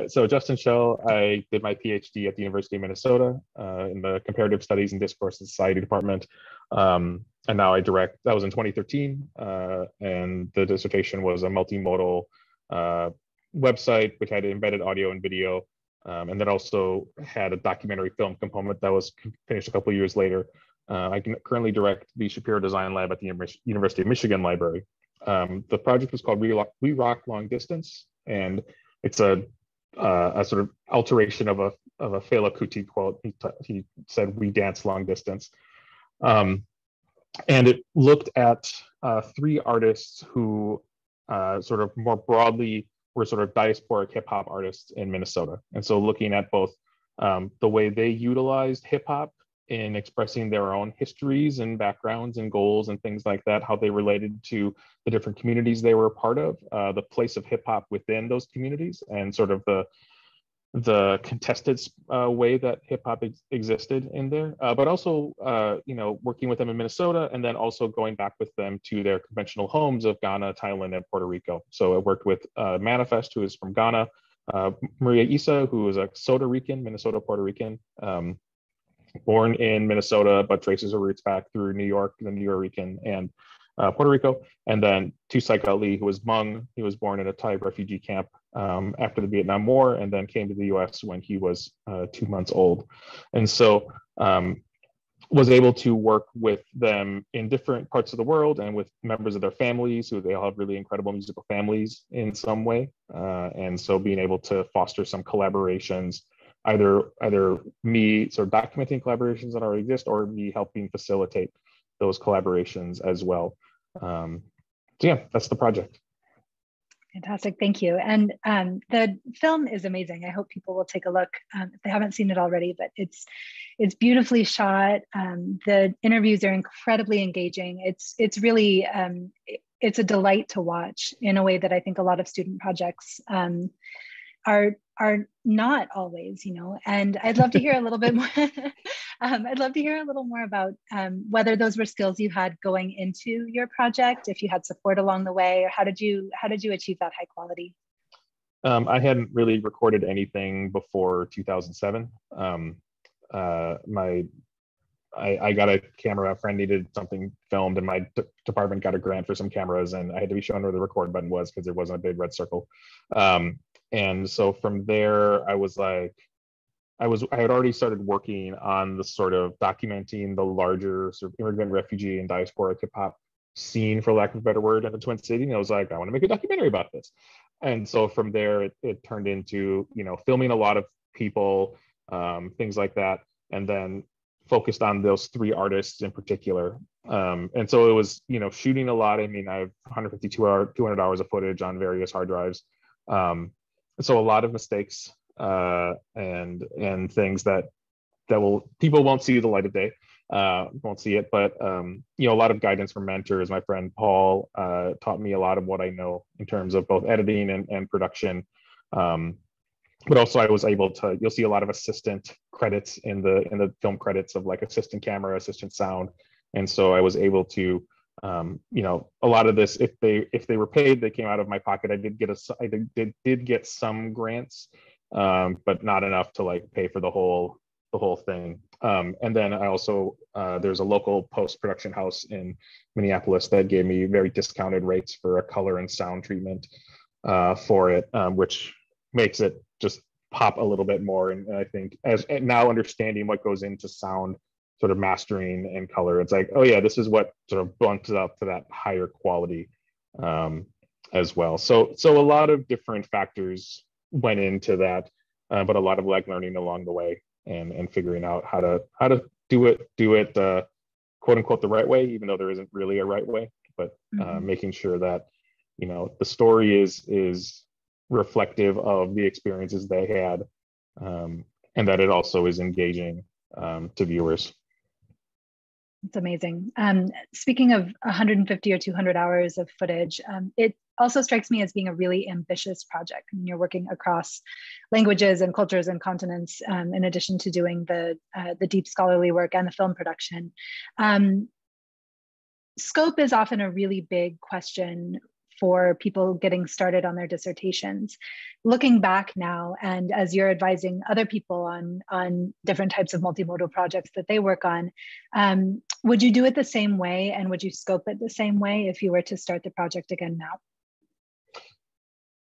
So Justin Schell, I did my PhD at the University of Minnesota in the Comparative Studies and Discourse and Society department. And now I direct, that was in 2013. And the dissertation was a multimodal website, which had embedded audio and video. And then also had a documentary film component that was finished a couple of years later. I can currently direct the Shapiro Design Lab at the University of Michigan Library. The project was called We Rock Long Distance, and it's a sort of alteration of a Fela Kuti quote. He said, "We dance long distance," and it looked at three artists who sort of more broadly were sort of diasporic hip hop artists in Minnesota, and so looking at both the way they utilized hip hop in expressing their own histories and backgrounds and goals and things like that, how they related to the different communities they were a part of, the place of hip hop within those communities, and sort of the contested way that hip hop existed in there, but also working with them in Minnesota, and then also going back with them to their conventional homes of Ghana, Thailand, and Puerto Rico. So I worked with Manifest, who is from Ghana, Maria Issa, who is a Soto Rican, Minnesota Puerto Rican. Born in Minnesota, but traces her roots back through New York, the New Yorkican, and Puerto Rico. And then Tusaik Ali, who was Hmong. He was born in a Thai refugee camp after the Vietnam War, and then came to the US when he was 2 months old. And so was able to work with them in different parts of the world and with members of their families, who they all have really incredible musical families in some way. And so being able to foster some collaborations, either me sort of documenting collaborations that already exist, or me helping facilitate those collaborations as well. So yeah, that's the project. Fantastic, thank you. And the film is amazing. I hope people will take a look if they haven't seen it already, but it's beautifully shot. The interviews are incredibly engaging. It's really, it's a delight to watch in a way that I think a lot of student projects are not always, and I'd love to hear a little bit more. I'd love to hear a little more about whether those were skills you had going into your project, if you had support along the way, or how did you achieve that high quality? I hadn't really recorded anything before 2007. I got a camera, a friend needed something filmed, and my department got a grant for some cameras, and I had to be shown where the record button was because there wasn't a big red circle. And so from there, I had already started working on the sort of documenting the larger sort of immigrant, refugee, and diasporic hip hop scene, for lack of a better word, in the Twin Cities. And I was like, I want to make a documentary about this. And so from there, it turned into, filming a lot of people, things like that, and then focused on those three artists in particular. And so it was, shooting a lot. I mean, I have 200 hours of footage on various hard drives. So a lot of mistakes and things that people won't see the light of day, won't see it, but a lot of guidance from mentors. My friend Paul taught me a lot of what I know in terms of both editing and production. But also I was able to, you'll see a lot of assistant credits in the film credits of like assistant camera, assistant sound. And so I was able to, a lot of this, if they were paid, they came out of my pocket. I did get some grants, but not enough to like pay for the whole thing. And then I also, there's a local post-production house in Minneapolis that gave me very discounted rates for a color and sound treatment for it, which makes it just pop a little bit more. And I think as now understanding what goes into sound sort of mastering and color, it's like, oh yeah, this is what sort of bumps it up to that higher quality as well. So a lot of different factors went into that, but a lot of like learning along the way and figuring out how to do it quote unquote the right way, even though there isn't really a right way, but making sure that the story is reflective of the experiences they had, and that it also is engaging to viewers. It's amazing. Speaking of 150 or 200 hours of footage, it also strikes me as being a really ambitious project. I mean, you're working across languages and cultures and continents, in addition to doing the deep scholarly work and the film production. Scope is often a really big question for people getting started on their dissertations. Looking back now, and as you're advising other people on different types of multimodal projects that they work on, would you do it the same way, and would you scope it the same way if you were to start the project again now?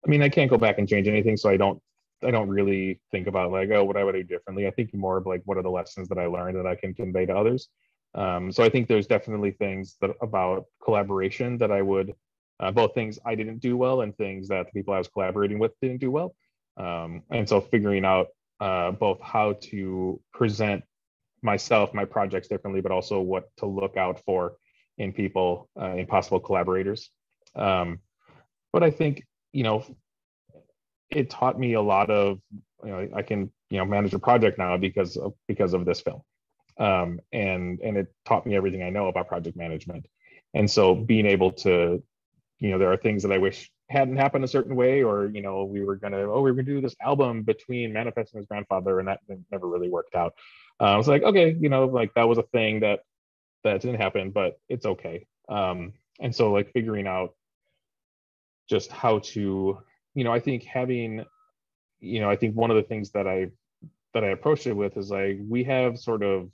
I mean, I can't go back and change anything, so I don't really think about like, oh, what I would do differently. I think more of like, what are the lessons that I learned that I can convey to others. So I think there's definitely things that about collaboration that I would, both things I didn't do well and things that the people I was collaborating with didn't do well. And so figuring out both how to present myself, my projects differently, but also what to look out for in people, in possible collaborators. But I think, it taught me a lot of, I can, manage a project now because of this film. And it taught me everything I know about project management. And so being able to, there are things that I wish hadn't happened a certain way, or, we were gonna do this album between Manifest and his grandfather, and that never really worked out. I was like, okay, like that was a thing that didn't happen, but it's okay. And so like figuring out just how to, I think having, I think one of the things that I approached it with is like, we have sort of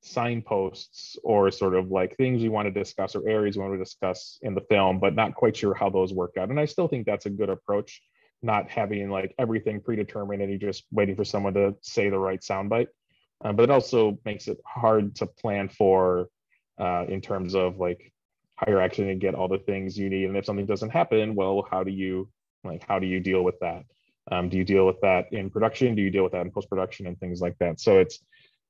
signposts or sort of like things we want to discuss or areas we want to discuss in the film, but not quite sure how those work out. And I still think that's a good approach, not having like everything predetermined and you're just waiting for someone to say the right soundbite. But it also makes it hard to plan for in terms of like how you're actually going to get all the things you need. And if something doesn't happen, well, how do you deal with that? Do you deal with that in production? Do you deal with that in post-production and things like that? So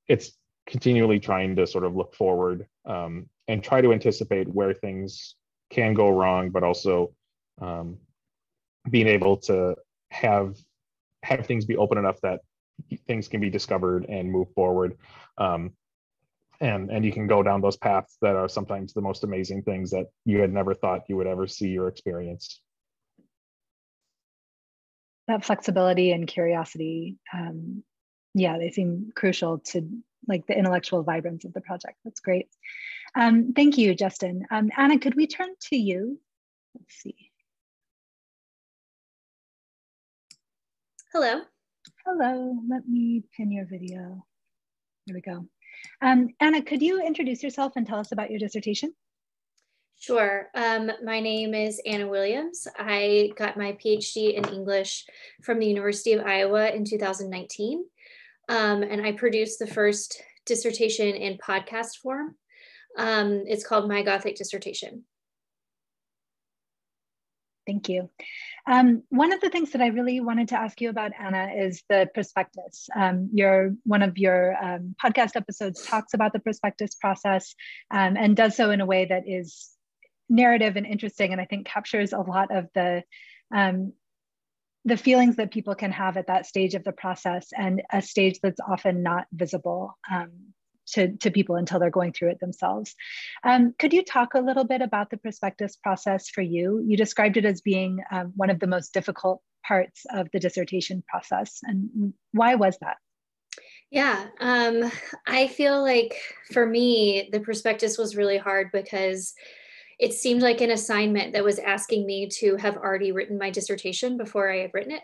it's continually trying to sort of look forward and try to anticipate where things can go wrong, but also being able to have things be open enough that things can be discovered and move forward. And you can go down those paths that are sometimes the most amazing things that you had never thought you would ever see or experience. That flexibility and curiosity, they seem crucial to like the intellectual vibrance of the project. That's great. Thank you, Justin. Anna, could we turn to you? Let's see. Hello. Hello, let me pin your video. There we go. Anna, could you introduce yourself and tell us about your dissertation? Sure. My name is Anna Williams. I got my PhD in English from the University of Iowa in 2019. And I produced the first dissertation in podcast form. It's called My Gothic Dissertation. Thank you. One of the things that I really wanted to ask you about, Anna, is the prospectus. One of your podcast episodes talks about the prospectus process and does so in a way that is narrative and interesting, and I think captures a lot of the feelings that people can have at that stage of the process, and a stage that's often not visible to people until they're going through it themselves. Could you talk a little bit about the prospectus process for you? You described it as being one of the most difficult parts of the dissertation process, and why was that? Yeah, I feel like for me, the prospectus was really hard because it seemed like an assignment that was asking me to have already written my dissertation before I had written it.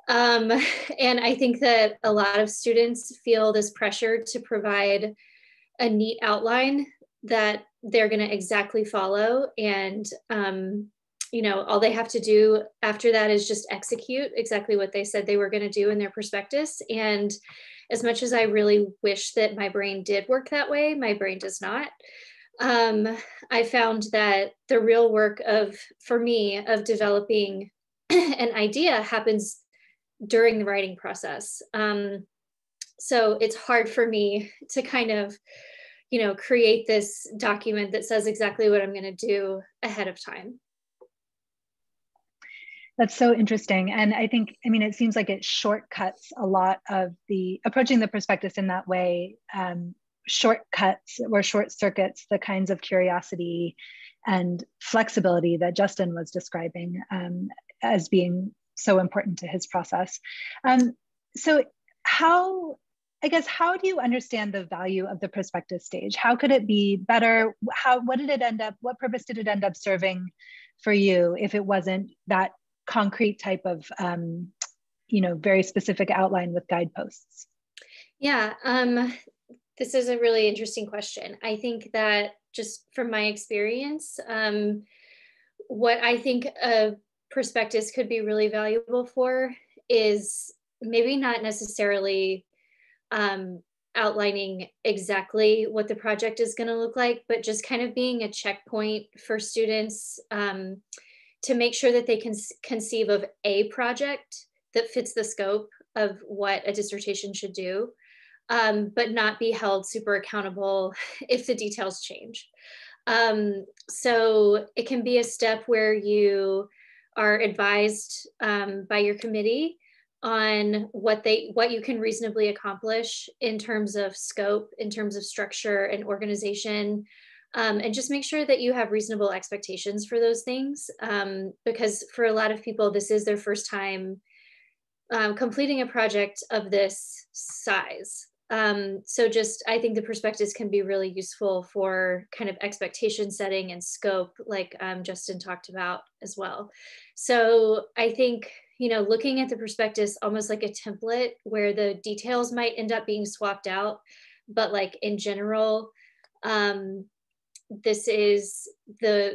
And I think that a lot of students feel this pressure to provide a neat outline that they're going to exactly follow. And, all they have to do after that is just execute exactly what they said they were going to do in their prospectus. And as much as I really wish that my brain did work that way, my brain does not. I found that the real work for me, of developing an idea happens during the writing process. So it's hard for me to kind of, create this document that says exactly what I'm going to do ahead of time. That's so interesting. And I think, it seems like it shortcuts a lot of approaching the prospectus in that way, shortcuts or short circuits the kinds of curiosity and flexibility that Justin was describing as being so important to his process. So how do you understand the value of the prospectus stage? How could it be better? What purpose did it end up serving for you if it wasn't that concrete type of, very specific outline with guideposts? Yeah, this is a really interesting question. I think that just from my experience, what I think a prospectus could be really valuable for is maybe not necessarily outlining exactly what the project is going to look like, but just kind of being a checkpoint for students to make sure that they can conceive of a project that fits the scope of what a dissertation should do, but not be held super accountable if the details change. So it can be a step where you are advised by your committee on what you can reasonably accomplish in terms of scope, in terms of structure and organization, and just make sure that you have reasonable expectations for those things, because for a lot of people, this is their first time completing a project of this size. So just, I think the prospectus can be really useful for kind of expectation setting and scope, like Justin talked about as well. So I think, looking at the prospectus almost like a template where the details might end up being swapped out, but like in general, this is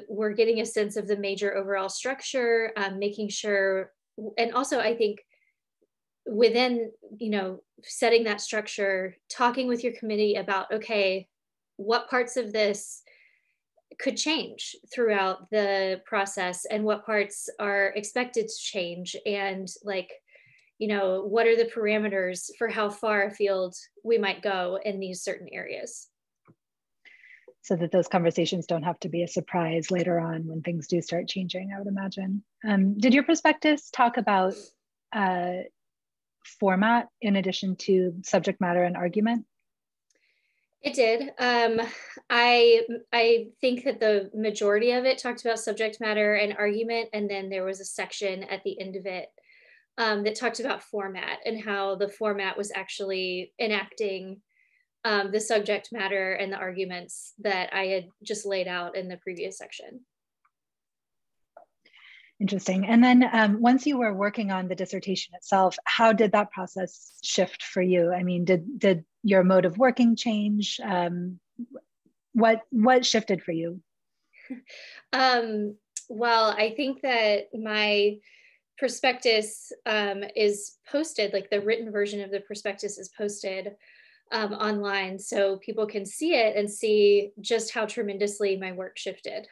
we're getting a sense of the major overall structure, making sure, and also I think within, setting that structure, talking with your committee about, okay, what parts of this could change throughout the process and what parts are expected to change, and what are the parameters for how far afield we might go in these certain areas. So that those conversations don't have to be a surprise later on when things do start changing, I would imagine. Did your prospectus talk about format in addition to subject matter and argument? It did. I think that the majority of it talked about subject matter and argument, and then there was a section at the end of it that talked about format and how the format was actually enacting the subject matter and the arguments that I had just laid out in the previous section. Interesting. And then once you were working on the dissertation itself, how did that process shift for you? I mean, did your mode of working change? What shifted for you? Well, I think that my prospectus is posted, like the written version of the prospectus is posted online, so people can see it and see just how tremendously my work shifted.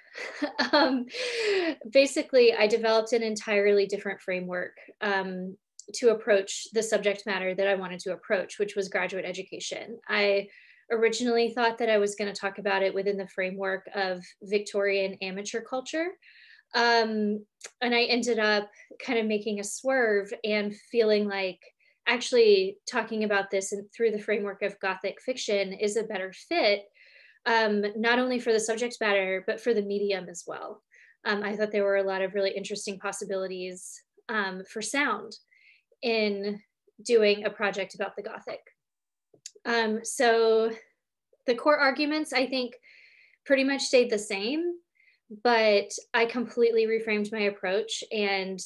Basically, I developed an entirely different framework to approach the subject matter that I wanted to approach, which was graduate education. I originally thought that I was going to talk about it within the framework of Victorian amateur culture. And I ended up kind of making a swerve and feeling like actually talking about this through the framework of Gothic fiction is a better fit, not only for the subject matter, but for the medium as well. I thought there were a lot of really interesting possibilities for sound in doing a project about the Gothic. So the core arguments, I think, pretty much stayed the same, but I completely reframed my approach and,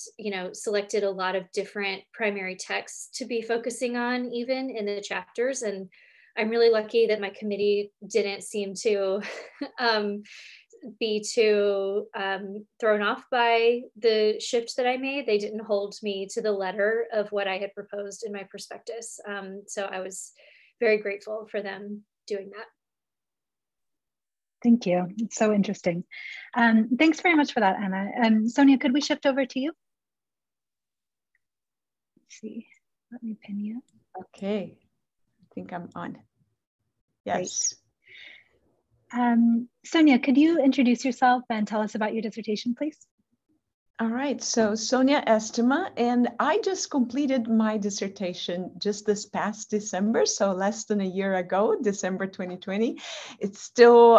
selected a lot of different primary texts to be focusing on even in the chapters. And I'm really lucky that my committee didn't seem to be too thrown off by the shift that I made. They didn't hold me to the letter of what I had proposed in my prospectus. So I was very grateful for them doing that. Thank you. It's so interesting. Thanks very much for that, Anna. Sonia, could we shift over to you? Let's see. Let me pin you. Okay. I think I'm on. Yes. Sonia, could you introduce yourself and tell us about your dissertation, please? All right, so Sonia Estima, and I just completed my dissertation just this past December, so less than a year ago, December 2020. It's still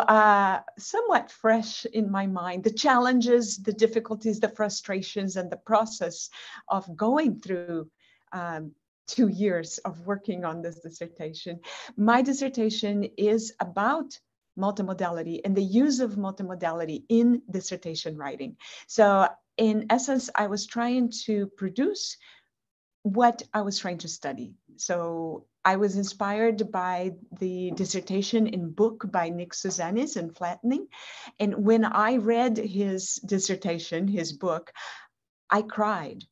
somewhat fresh in my mind. The challenges, the difficulties, the frustrations, and the process of going through 2 years of working on this dissertation. My dissertation is about multimodality and the use of multimodality in dissertation writing. So in essence, I was trying to produce what I was trying to study. So I was inspired by the dissertation in book by Nick Suzanis and Flattening. And when I read his dissertation, his book, I cried.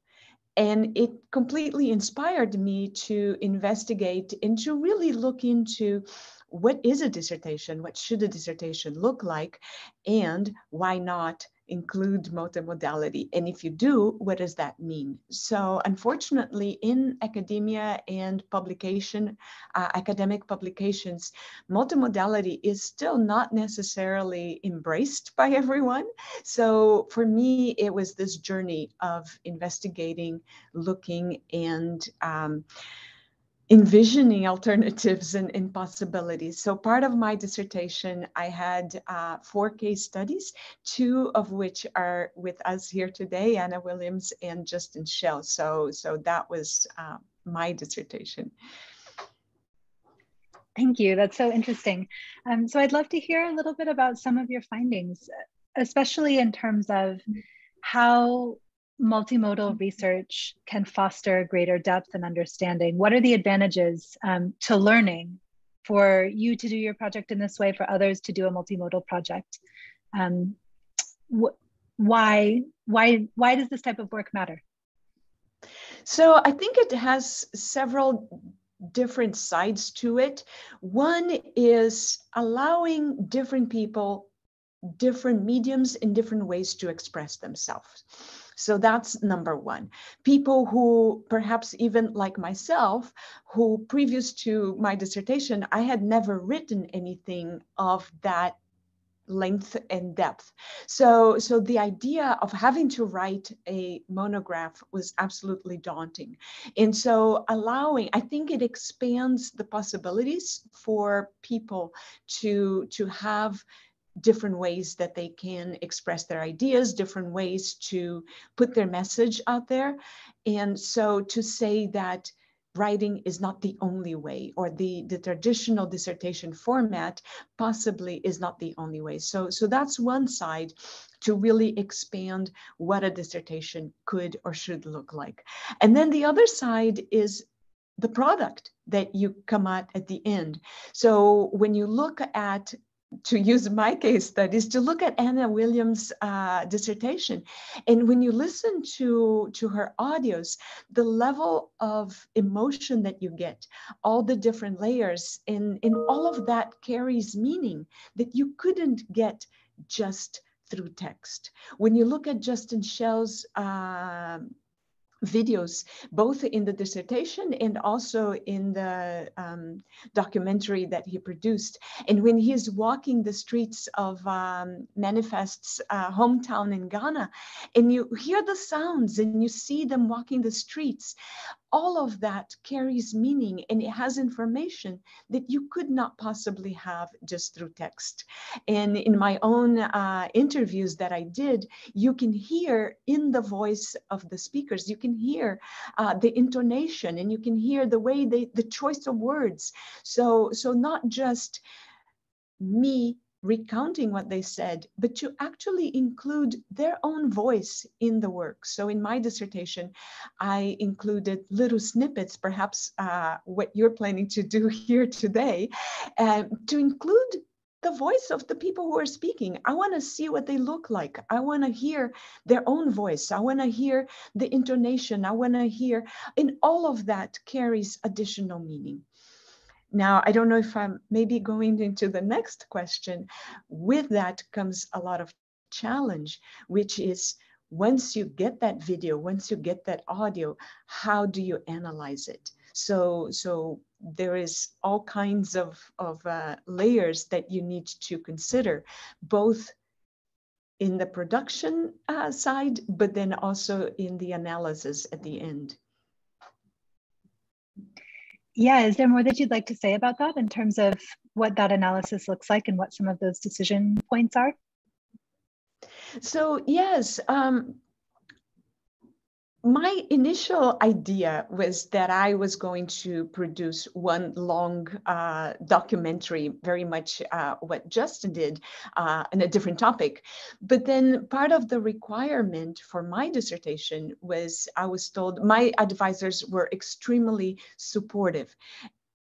And it completely inspired me to investigate and to really look into what is a dissertation, what should a dissertation look like, and why not include multimodality? And if you do, what does that mean? So unfortunately, in academia and publication, academic publications, multimodality is still not necessarily embraced by everyone. So for me, it was this journey of investigating, looking, and envisioning alternatives and possibilities. So part of my dissertation, I had 4 case studies, 2 of which are with us here today, Anna Williams and Justin Schell. So that was my dissertation. Thank you. That's so interesting. So I'd love to hear a little bit about some of your findings, especially in terms of how multimodal research can foster greater depth and understanding. What are the advantages to learning for you to do your project in this way, for others to do a multimodal project? Why does this type of work matter? So I think it has several different sides to it. One is allowing different people, different mediums and different ways to express themselves. So that's number one. People who perhaps even like myself, who previous to my dissertation, I had never written anything of that length and depth. So the idea of having to write a monograph was absolutely daunting. And so I think it expands the possibilities for people to have different ways that they can express their ideas, different ways to put their message out there. And so to say that writing is not the only way, or the traditional dissertation format possibly is not the only way. So that's one side, to really expand what a dissertation could or should look like. And then the other side is the product that you come at the end. So when you look at, to use my case studies, to look at Anna Williams' dissertation, and when you listen to her audios, the level of emotion that you get, all the different layers, and all of that carries meaning that you couldn't get just through text. When you look at Justin Schell's videos, both in the dissertation and also in the documentary that he produced. And when he's walking the streets of Manifest's hometown in Ghana, and you hear the sounds and you see them walking the streets, all of that carries meaning, and it has information that you could not possibly have just through text. And in my own interviews that I did, you can hear in the voice of the speakers, you can hear the intonation, and you can hear the way the choice of words. So not just me recounting what they said, but to actually include their own voice in the work. So in my dissertation, I included little snippets, perhaps what you're planning to do here today, to include the voice of the people who are speaking. I want to see what they look like. I want to hear their own voice. I want to hear the intonation. I want to hear, and all of that carries additional meaning. Now, I don't know if I'm maybe going into the next question. With that comes a lot of challenge, which is once you get that video, once you get that audio, how do you analyze it? So there is all kinds of layers that you need to consider, both in the production side, but then also in the analysis at the end. Yeah, is there more that you'd like to say about that in terms of what that analysis looks like and what some of those decision points are? So yes, My initial idea was that I was going to produce one long documentary, very much what Justin did on a different topic. But then part of the requirement for my dissertation was I was told my advisors were extremely supportive.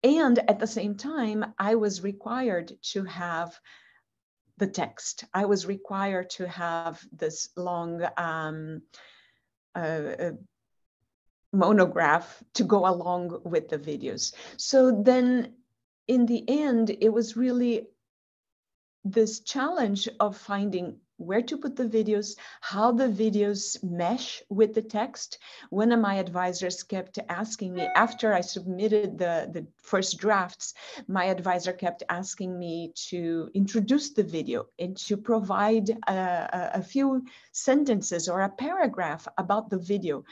And at the same time, I was required to have the text. I was required to have this long monograph to go along with the videos. So then in the end, it was really this challenge of finding where to put the videos, how the videos mesh with the text. One of my advisors kept asking me, after I submitted the first drafts, my advisor kept asking me to introduce the video and to provide a few sentences or a paragraph about the video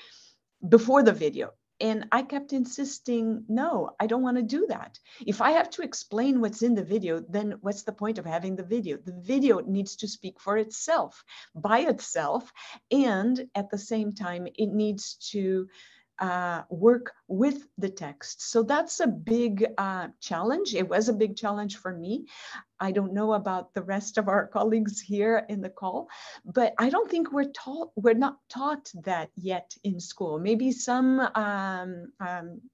before the video. And I kept insisting, no, I don't want to do that. If I have to explain what's in the video, then what's the point of having the video? The video needs to speak for itself, by itself. And at the same time, it needs to work with the text. So that's a big challenge. It was a big challenge for me. I don't know about the rest of our colleagues here in the call, but I don't think we're not taught that yet in school. Maybe some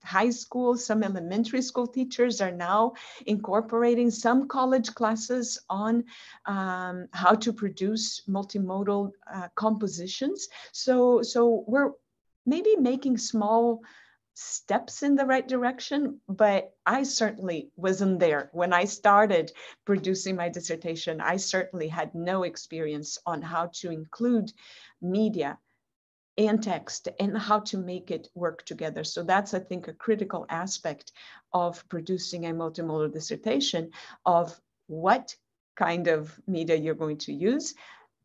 high school, some elementary school teachers are now incorporating some college classes on how to produce multimodal compositions. So we're maybe making small steps in the right direction, but I certainly wasn't there. When I started producing my dissertation, I certainly had no experience on how to include media and text and how to make it work together. So that's, I think, a critical aspect of producing a multimodal dissertation, of what kind of media you're going to use.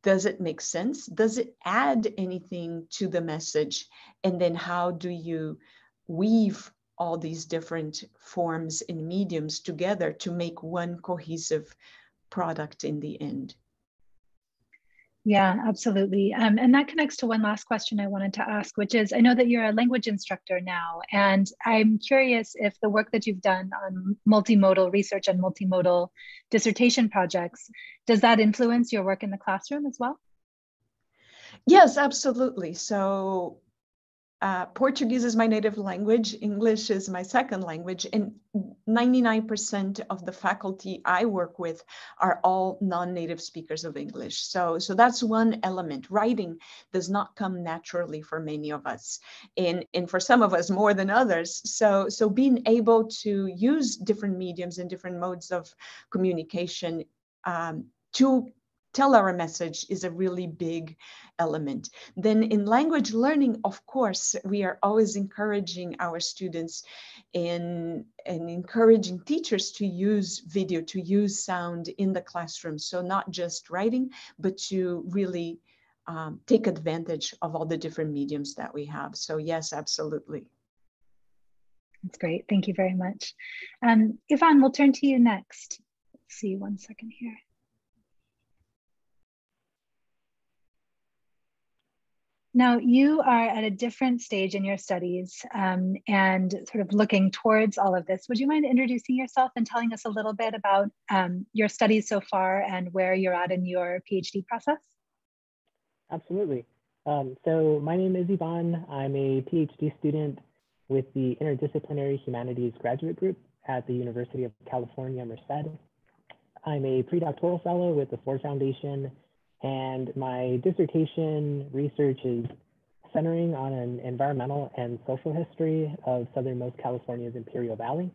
Does it make sense? Does it add anything to the message? And then how do you weave all these different forms and mediums together to make one cohesive product in the end? Yeah, absolutely. And that connects to one last question I wanted to ask, which is, I know that you're a language instructor now, and I'm curious if the work that you've done on multimodal research and multimodal dissertation projects, does that influence your work in the classroom as well? Yes, absolutely. So Portuguese is my native language, English is my second language, and 99% of the faculty I work with are all non-native speakers of English. So that's one element. Writing does not come naturally for many of us, and for some of us more than others. So being able to use different mediums and different modes of communication to tell our message is a really big element. Then in language learning, of course, we are always encouraging our students and encouraging teachers to use video, to use sound in the classroom. So not just writing, but to really take advantage of all the different mediums that we have. So yes, absolutely. That's great. Thank you very much. Yvonne, we'll turn to you next. Let's see, one second here. Now, you are at a different stage in your studies and sort of looking towards all of this. Would you mind introducing yourself and telling us a little bit about your studies so far and where you're at in your PhD process? Absolutely. So my name is Yvonne. I'm a PhD student with the Interdisciplinary Humanities Graduate Group at the University of California, Merced. I'm a pre-doctoral fellow with the Ford Foundation, and my dissertation research is centering on an environmental and social history of southernmost California's Imperial Valley.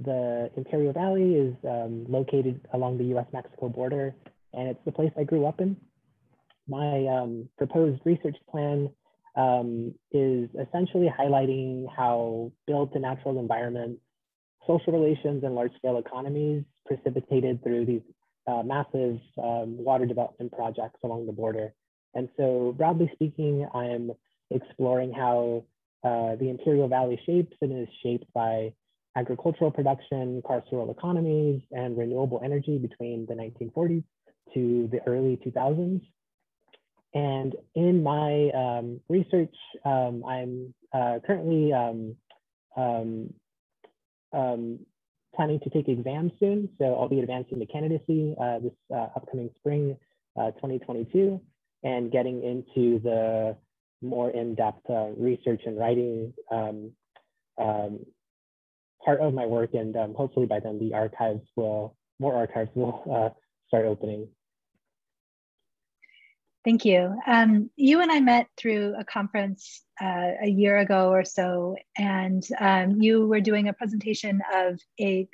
The Imperial Valley is located along the US-Mexico border, and it's the place I grew up in. My proposed research plan is essentially highlighting how built and natural environments, social relations, and large-scale economies precipitated through these massive water development projects along the border. And so broadly speaking, I'm exploring how the Imperial Valley shapes and is shaped by agricultural production, carceral economies, and renewable energy between the 1940s to the early 2000s. And in my research, I'm currently planning to take exams soon. So I'll be advancing to candidacy this upcoming spring 2022, and getting into the more in-depth research and writing part of my work. And hopefully by then the more archives will start opening. Thank you. You and I met through a conference a year ago or so, and you were doing a presentation of a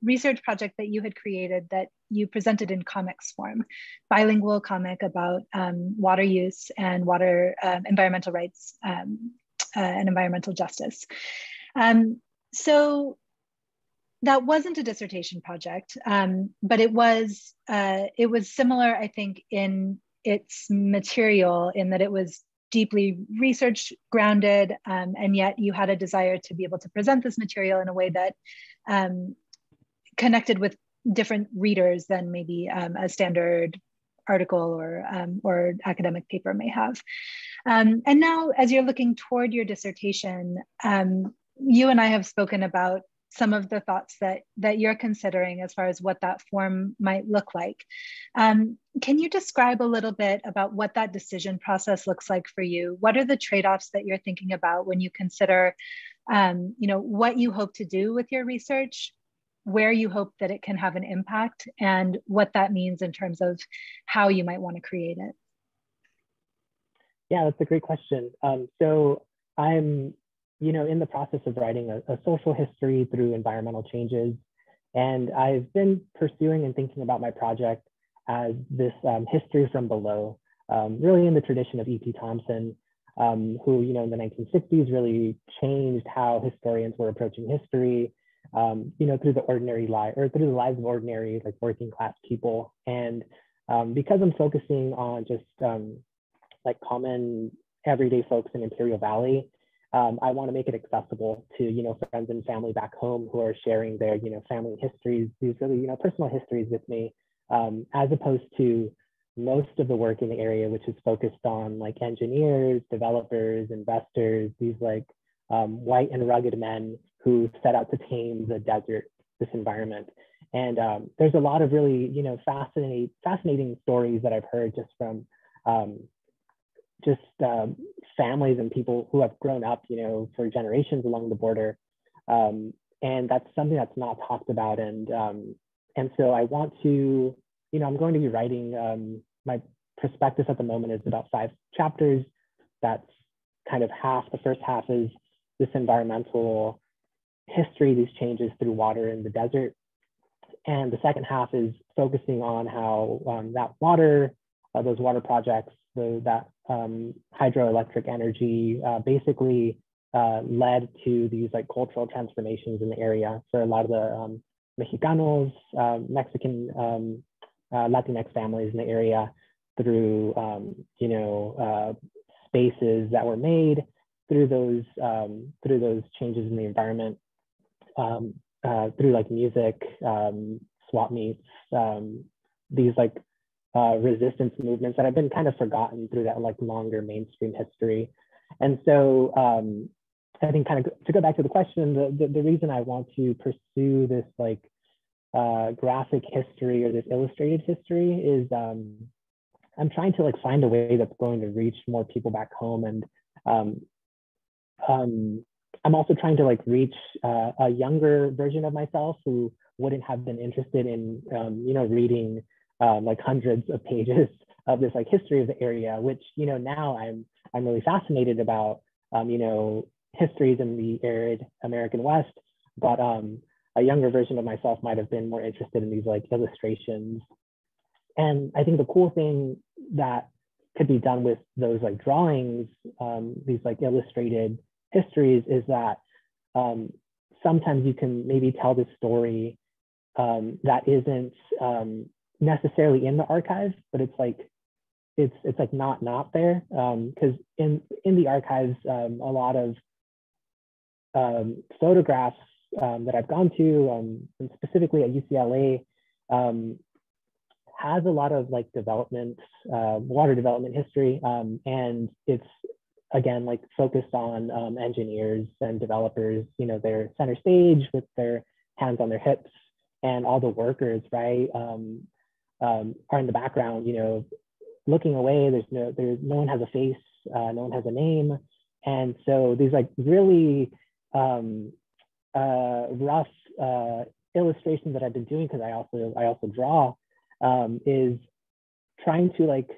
research project that you had created that you presented in comics form, bilingual comic about water use and water environmental rights and environmental justice. So that wasn't a dissertation project, but it was similar, I think, in its material, in that it was deeply research grounded, and yet you had a desire to be able to present this material in a way that connected with different readers than maybe a standard article or academic paper may have. And now, as you're looking toward your dissertation, you and I have spoken about some of the thoughts that you're considering as far as what that form might look like. Can you describe a little bit about what that decision process looks like for you? What are the trade-offs that you're thinking about when you consider what you hope to do with your research, where you hope that it can have an impact, and what that means in terms of how you might want to create it? Yeah, that's a great question. So I'm in the process of writing a social history through environmental changes. And I've been pursuing and thinking about my project as this history from below, really in the tradition of E.P. Thompson, who, in the 1960s really changed how historians were approaching history, through the ordinary life, or through the lives of ordinary, like, working class people. And because I'm focusing on just like common everyday folks in Imperial Valley, I want to make it accessible to, friends and family back home who are sharing their, family histories, these really, personal histories with me, as opposed to most of the work in the area, which is focused on like engineers, developers, investors, these like white and rugged men who set out to tame the desert, this environment. And there's a lot of really, fascinating stories that I've heard just from families and people who have grown up, for generations along the border. And that's something that's not talked about. And so I want to, I'm going to be writing, my prospectus at the moment is about 5 chapters. That's kind of half. The first half is this environmental history, these changes through water in the desert. And the second half is focusing on how that water, those water projects, that hydroelectric energy basically led to these like cultural transformations in the area for a lot of the Mexicanos, Mexican, Latinx families in the area, through spaces that were made through those changes in the environment, through like music, swap meets, these like resistance movements that have been kind of forgotten through that like longer mainstream history. And so I think, kind of to go back to the question, the reason I want to pursue this like graphic history or this illustrated history is I'm trying to like find a way that's going to reach more people back home. And I'm also trying to like reach a younger version of myself who wouldn't have been interested in reading like hundreds of pages of this like history of the area, which now I'm really fascinated about histories in the arid American West, but a younger version of myself might have been more interested in these like illustrations. And I think the cool thing that could be done with those like drawings, these like illustrated histories, is that sometimes you can maybe tell this story that isn't necessarily in the archive, but it's like not there, because in the archives, a lot of photographs that I've gone to, and specifically at UCLA, has a lot of like development, water development history, and it's again like focused on engineers and developers. You know, they're center stage with their hands on their hips, and all the workers, right, are in the background. You know, looking away. There's no one has a face, no one has a name, and so these like really rough illustrations that I've been doing, because I also draw, is trying to like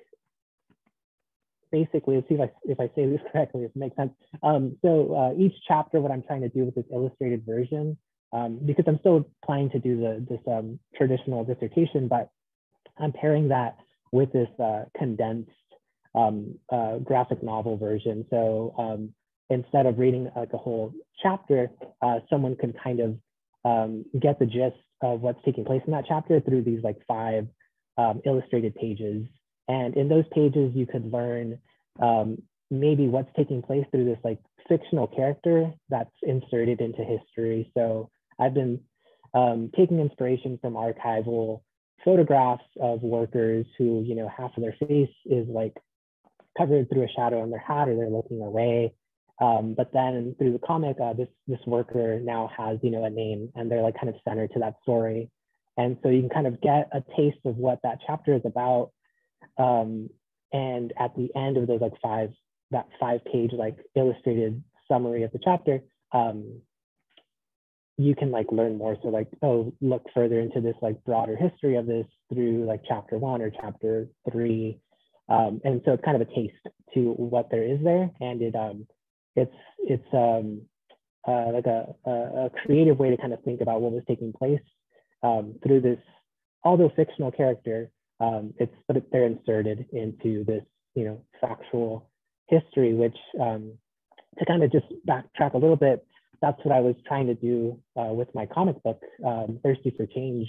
basically, let's see if I say this correctly, if it makes sense. So each chapter, what I'm trying to do with this illustrated version, because I'm still planning to do this traditional dissertation, but I'm pairing that with this condensed graphic novel version. So instead of reading like a whole chapter, someone could kind of get the gist of what's taking place in that chapter through these like 5 illustrated pages. And in those pages, you could learn maybe what's taking place through this like fictional character that's inserted into history. So I've been taking inspiration from archival photographs of workers who, you know, half of their face is like covered through a shadow on their hat, or they're looking away. But then through the comic, this worker now has, you know, a name, and they're like kind of centered to that story. And so you can kind of get a taste of what that chapter is about. And at the end of those like 5-page like illustrated summary of the chapter, you can like learn more. So like, oh, look further into this like broader history of this through like chapter 1 or chapter 3. And so it's kind of a taste to what there is there. And it's like a creative way to kind of think about what was taking place through this, although fictional character, but they're inserted into this, you know, factual history, which to kind of just backtrack a little bit, that's what I was trying to do with my comic book, Thirsty for Change.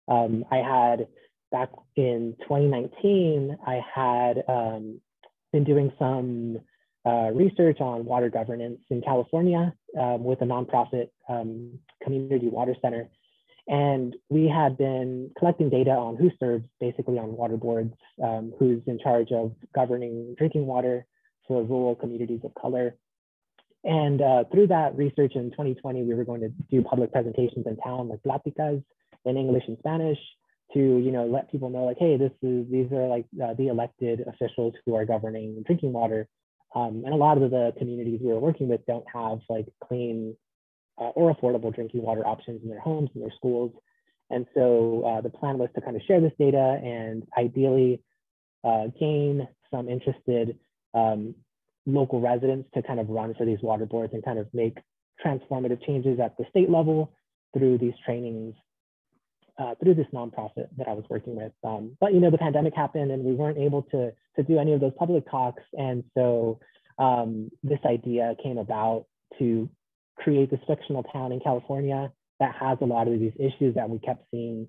I had, back in 2019, I had been doing some research on water governance in California with a nonprofit community water center. And we had been collecting data on who serves basically on water boards, who's in charge of governing drinking water for rural communities of color. And through that research in 2020, we were going to do public presentations in town, like platicas in English and Spanish, to, you know, let people know like, hey, these are like the elected officials who are governing drinking water. And a lot of the communities we were working with don't have like clean or affordable drinking water options in their homes and their schools. And so the plan was to kind of share this data and ideally gain some interested local residents to kind of run for these water boards and kind of make transformative changes at the state level through these trainings, through this nonprofit that I was working with. But, you know, the pandemic happened and we weren't able to do any of those public talks. And so this idea came about to create this fictional town in California that has a lot of these issues that we kept seeing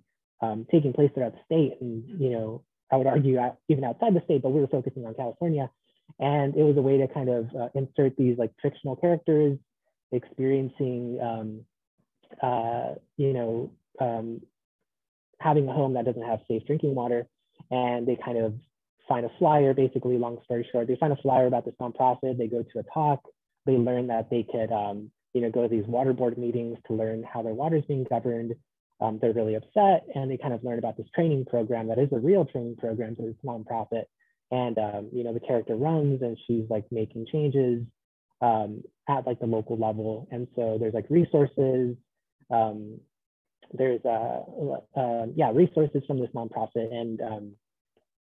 taking place throughout the state. And, you know, I would argue even outside the state, but we were focusing on California. And it was a way to kind of insert these like fictional characters experiencing, you know, having a home that doesn't have safe drinking water. And they kind of find a flyer, basically, long story short, they find a flyer about this nonprofit, they go to a talk, they learn that they could, you know, go to these water board meetings to learn how their water is being governed. They're really upset, and they kind of learn about this training program that is a real training program for this nonprofit. And, you know, the character runs and she's like making changes at like the local level. And so there's like resources, there's resources from this nonprofit. And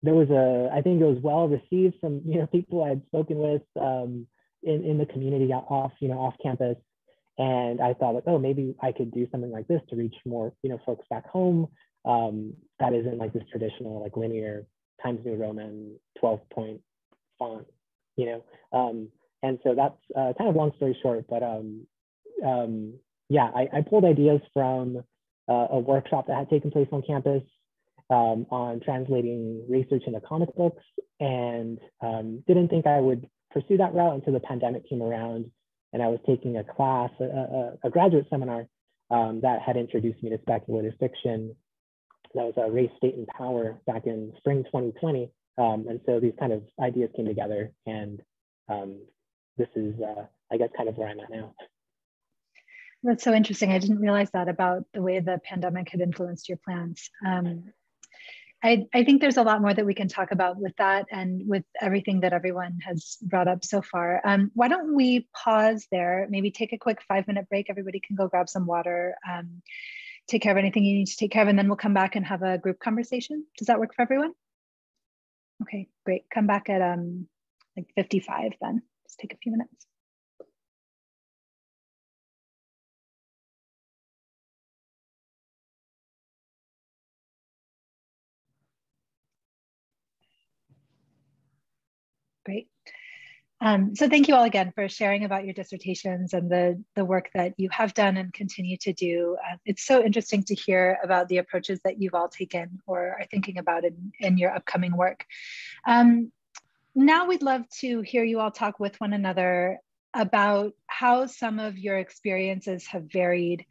there was I think it was well received from, you know, people I had spoken with in the community off campus. And I thought like, oh, maybe I could do something like this to reach more, you know, folks back home that isn't like this traditional like linear Times New Roman 12-point font, you know. And so that's kind of long story short, but yeah, I pulled ideas from a workshop that had taken place on campus on translating research into comic books, and didn't think I would pursue that route until the pandemic came around. And I was taking a class, a graduate seminar that had introduced me to speculative fiction. that was Race, State, and Power back in spring 2020. And so these kind of ideas came together, and this is, I guess, kind of where I'm at now. That's so interesting. I didn't realize that about the way the pandemic had influenced your plans. I think there's a lot more that we can talk about with that and with everything that everyone has brought up so far. Why don't we pause there, maybe take a quick 5-minute break. Everybody can go grab some water, take care of anything you need to take care of, and then we'll come back and have a group conversation. Does that work for everyone? Okay, great. Come back at like 55 then. Just take a few minutes. Great. So thank you all again for sharing about your dissertations and the work that you have done and continue to do. It's so interesting to hear about the approaches that you've all taken or are thinking about in your upcoming work. Now we'd love to hear you all talk with one another about how some of your experiences have varied,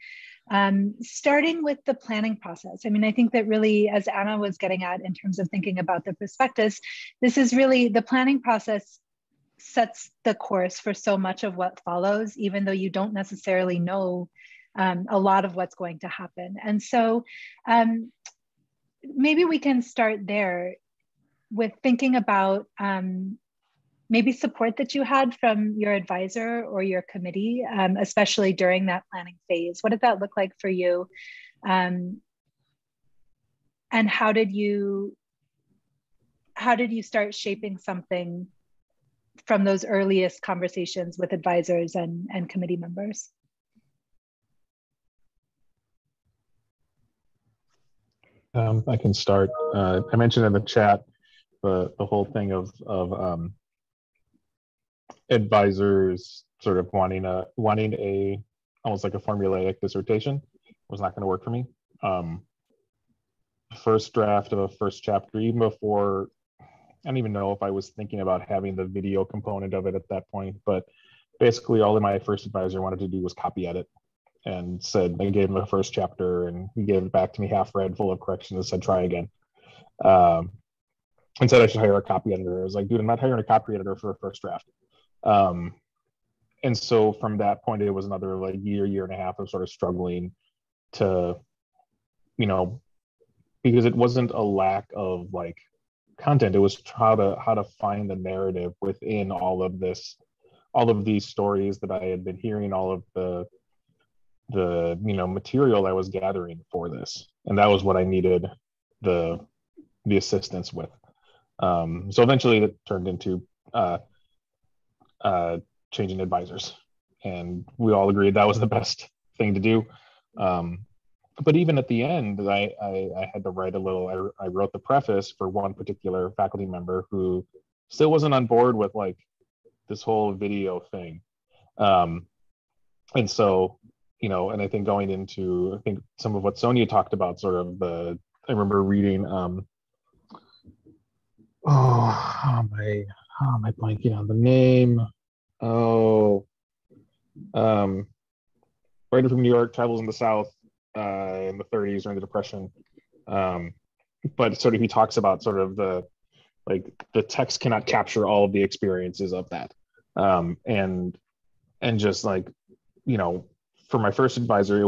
starting with the planning process. I mean, I think that really, as Anna was getting at in terms of thinking about the prospectus, this is really the planning process sets the course for so much of what follows, even though you don't necessarily know a lot of what's going to happen. And so maybe we can start there with thinking about maybe support that you had from your advisor or your committee, especially during that planning phase. What did that look like for you? And how did you start shaping something from those earliest conversations with advisors and committee members? I can start. I mentioned in the chat the whole thing of advisors sort of wanting a almost like a formulaic dissertation was not going to work for me. First draft of a first chapter, even before, I don't even know if I was thinking about having the video component of it at that point, but basically all that my first advisor wanted to do was copy edit, and said, I gave him a first chapter and he gave it back to me half read, full of corrections, and said, try again. And said I should hire a copy editor. I was like, dude, I'm not hiring a copy editor for a first draft. And so from that point, it was another like year and a half of sort of struggling to, because it wasn't a lack of like content, it was how to find the narrative within all of these stories that I had been hearing, all of the material I was gathering for this. And that was what I needed the assistance with. So eventually it turned into changing advisors, and we all agreed that was the best thing to do. But even at the end, I had to write I wrote the preface for one particular faculty member who still wasn't on board with like this whole video thing. And so, and I think going into, some of what Sonia talked about, sort of I remember reading, how am I blanking on the name? Writer from New York, travels in the South in the 30s during the Depression. But sort of he talks about sort of the text cannot capture all of the experiences of that. And just like, for my first advisor, it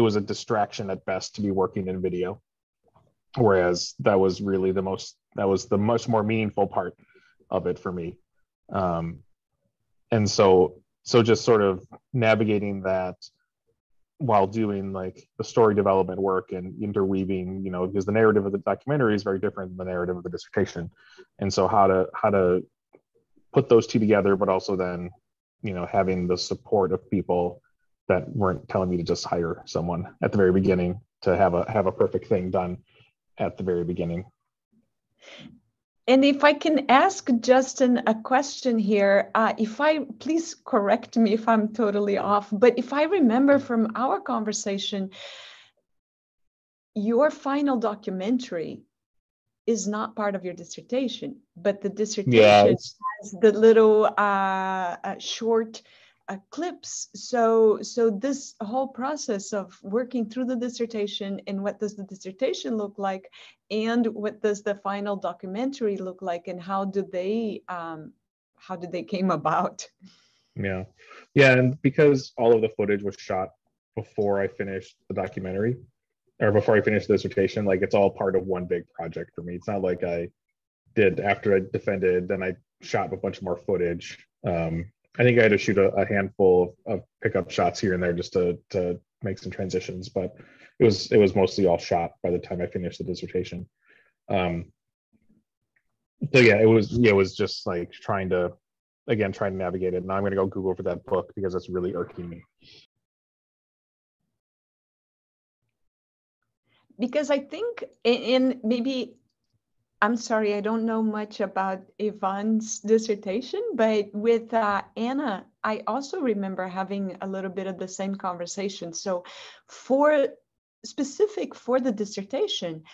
was a distraction at best to be working in video. Whereas that was really the much more meaningful part of it for me. And so just sort of navigating that while doing like the story development work and interweaving, because the narrative of the documentary is very different than the narrative of the dissertation. And so how to put those two together, but also then, having the support of people that weren't telling me to just hire someone at the very beginning to have a perfect thing done at the very beginning. And if I can ask Justin a question here, please correct me if I'm totally off, but if I remember from our conversation, your final documentary is not part of your dissertation, but the dissertation has the little short clips. So this whole process of working through the dissertation and what does the dissertation look like, and what does the final documentary look like, and how did they came about? Yeah, and because all of the footage was shot before I finished the documentary, or before I finished the dissertation, like it's all part of one big project for me. It's not like I did after I defended, then I shot a bunch more footage. I think I had to shoot a handful of pickup shots here and there just to make some transitions, but it was mostly all shot by the time I finished the dissertation. So yeah, it was just like trying to navigate it. Now I'm going to go Google for that book because it's really irking me. Because I think in maybe, I'm sorry, I don't know much about Yvonne's dissertation, but with Anna, I also remember having a little bit of the same conversation. So specific for the dissertation,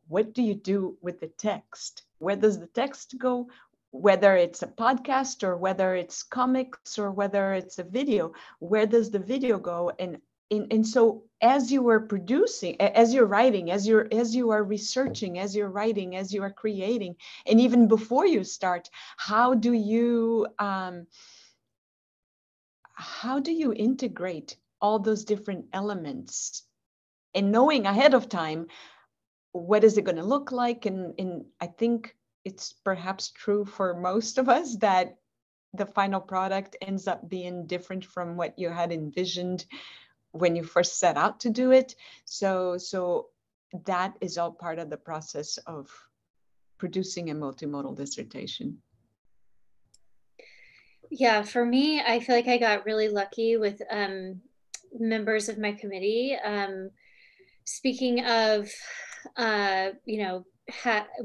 what do you do with the text? Where does the text go? Whether it's a podcast or whether it's comics or whether it's a video, where does the video go? And so as you were producing, as you're writing, as you are researching, as you're writing, as you are creating, and even before you start, how do you integrate all those different elements, and knowing ahead of time what is it going to look like? And I think it's perhaps true for most of us that the final product ends up being different from what you had envisioned when you first set out to do it. So that is all part of the process of producing a multimodal dissertation. Yeah, for me, I feel like I got really lucky with members of my committee. Speaking of,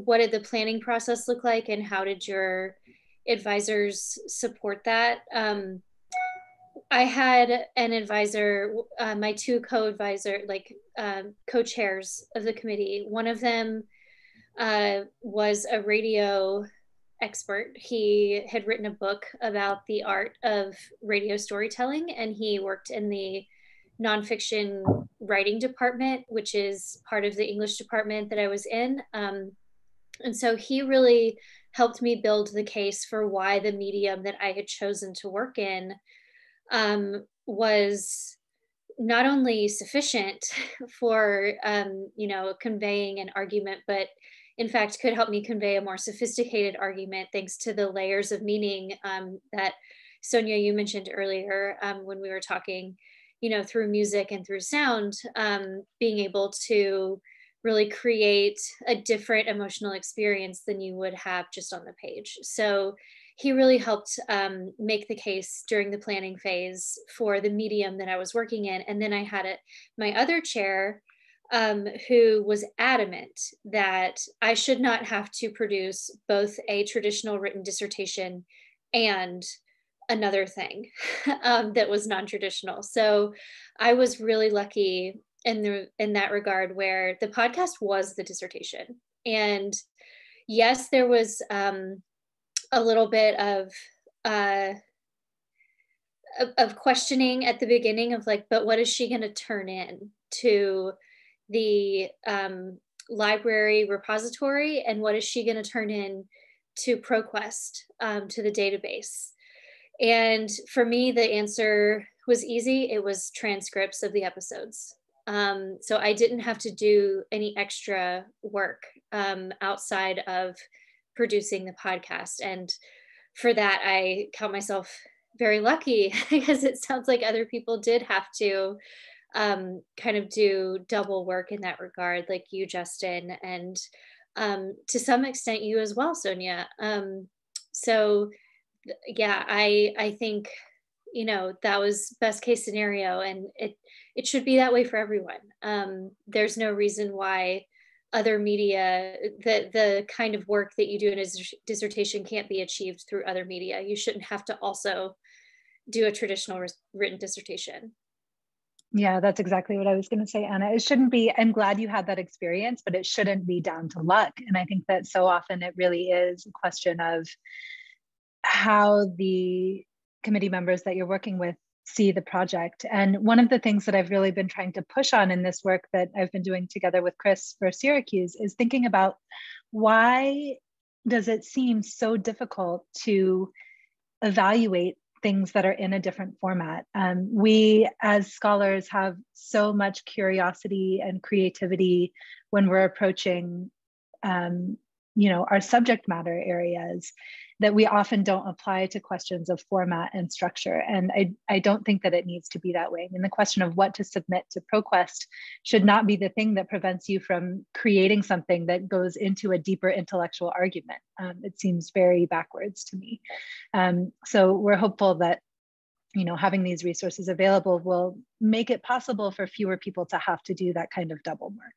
what did the planning process look like, and how did your advisors support that? I had an advisor, my two co-advisor, co-chairs of the committee. One of them was a radio expert. He had written a book about the art of radio storytelling, and he worked in the nonfiction writing department, which is part of the English department that I was in. And so he really helped me build the case for why the medium that I had chosen to work in was not only sufficient for, conveying an argument, but in fact could help me convey a more sophisticated argument thanks to the layers of meaning that Sonia, you mentioned earlier when we were talking, through music and through sound, being able to really create a different emotional experience than you would have just on the page. So he really helped make the case during the planning phase for the medium that I was working in. And then I had my other chair who was adamant that I should not have to produce both a traditional written dissertation and another thing that was non-traditional. So I was really lucky in that regard, where the podcast was the dissertation. And yes, there was a little bit of questioning at the beginning of but what is she going to turn in to the library repository, and what is she going to turn in to ProQuest, to the database? And for me, the answer was easy. It was transcripts of the episodes. So I didn't have to do any extra work outside of producing the podcast. And for that, I count myself very lucky, because it sounds like other people did have to kind of do double work in that regard, like you, Justin, and to some extent you as well, Sonia. So yeah, I think, that was best case scenario, and it should be that way for everyone. There's no reason why other media, the kind of work that you do in a dissertation can't be achieved through other media. You shouldn't have to also do a traditional written dissertation. Yeah, that's exactly what I was going to say, Anna. It shouldn't be, I'm glad you had that experience, but it shouldn't be down to luck. And I think that so often it really is a question of how the committee members that you're working with see the project. And one of the things that I've really been trying to push on in this work that I've been doing together with Chris for Syracuse is thinking about why does it seem so difficult to evaluate things that are in a different format. We as scholars have so much curiosity and creativity when we're approaching our subject matter areas that we often don't apply to questions of format and structure. And I don't think that it needs to be that way. I mean, the question of what to submit to ProQuest should not be the thing that prevents you from creating something that goes into a deeper intellectual argument. It seems very backwards to me. So we're hopeful that having these resources available will make it possible for fewer people to have to do that kind of double work.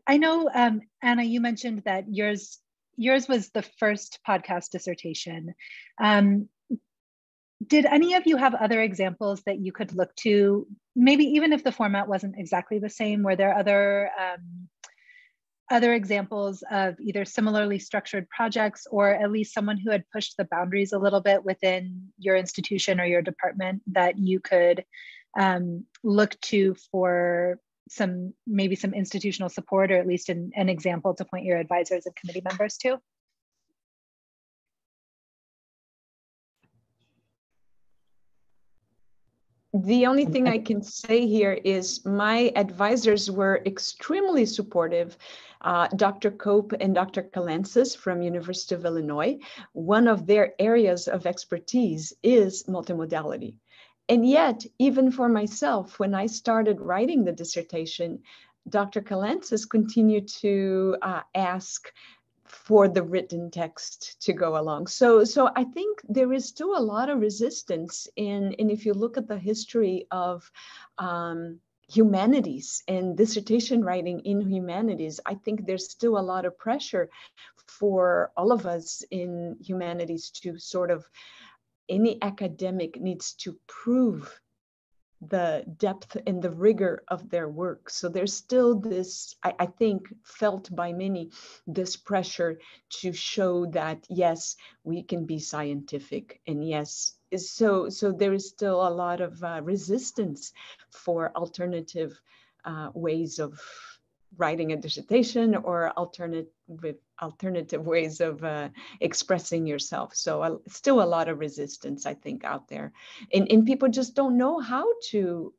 I know, Anna, you mentioned that yours was the first podcast dissertation. Did any of you have other examples that you could look to, maybe even if the format wasn't exactly the same? Were there other examples of either similarly structured projects or at least someone who had pushed the boundaries a little bit within your institution or your department that you could look to for maybe some institutional support, or at least an example to point your advisors and committee members to? The only thing I can say here is my advisors were extremely supportive. Dr. Cope and Dr. Kalensis from University of Illinois, one of their areas of expertise is multimodality. And yet, even for myself, when I started writing the dissertation, Dr. Kalensis continued to ask for the written text to go along. So I think there is still a lot of resistance and if you look at the history of humanities and dissertation writing in humanities, I think there's still a lot of pressure for all of us in humanities to sort of, any academic needs to prove the depth and the rigor of their work. So there's still this, I think, felt by many, this pressure to show that, yes, we can be scientific. And yes, so there is still a lot of resistance for alternative ways of writing a dissertation or alternative ways of expressing yourself. So still a lot of resistance, I think, out there. And people just don't know how to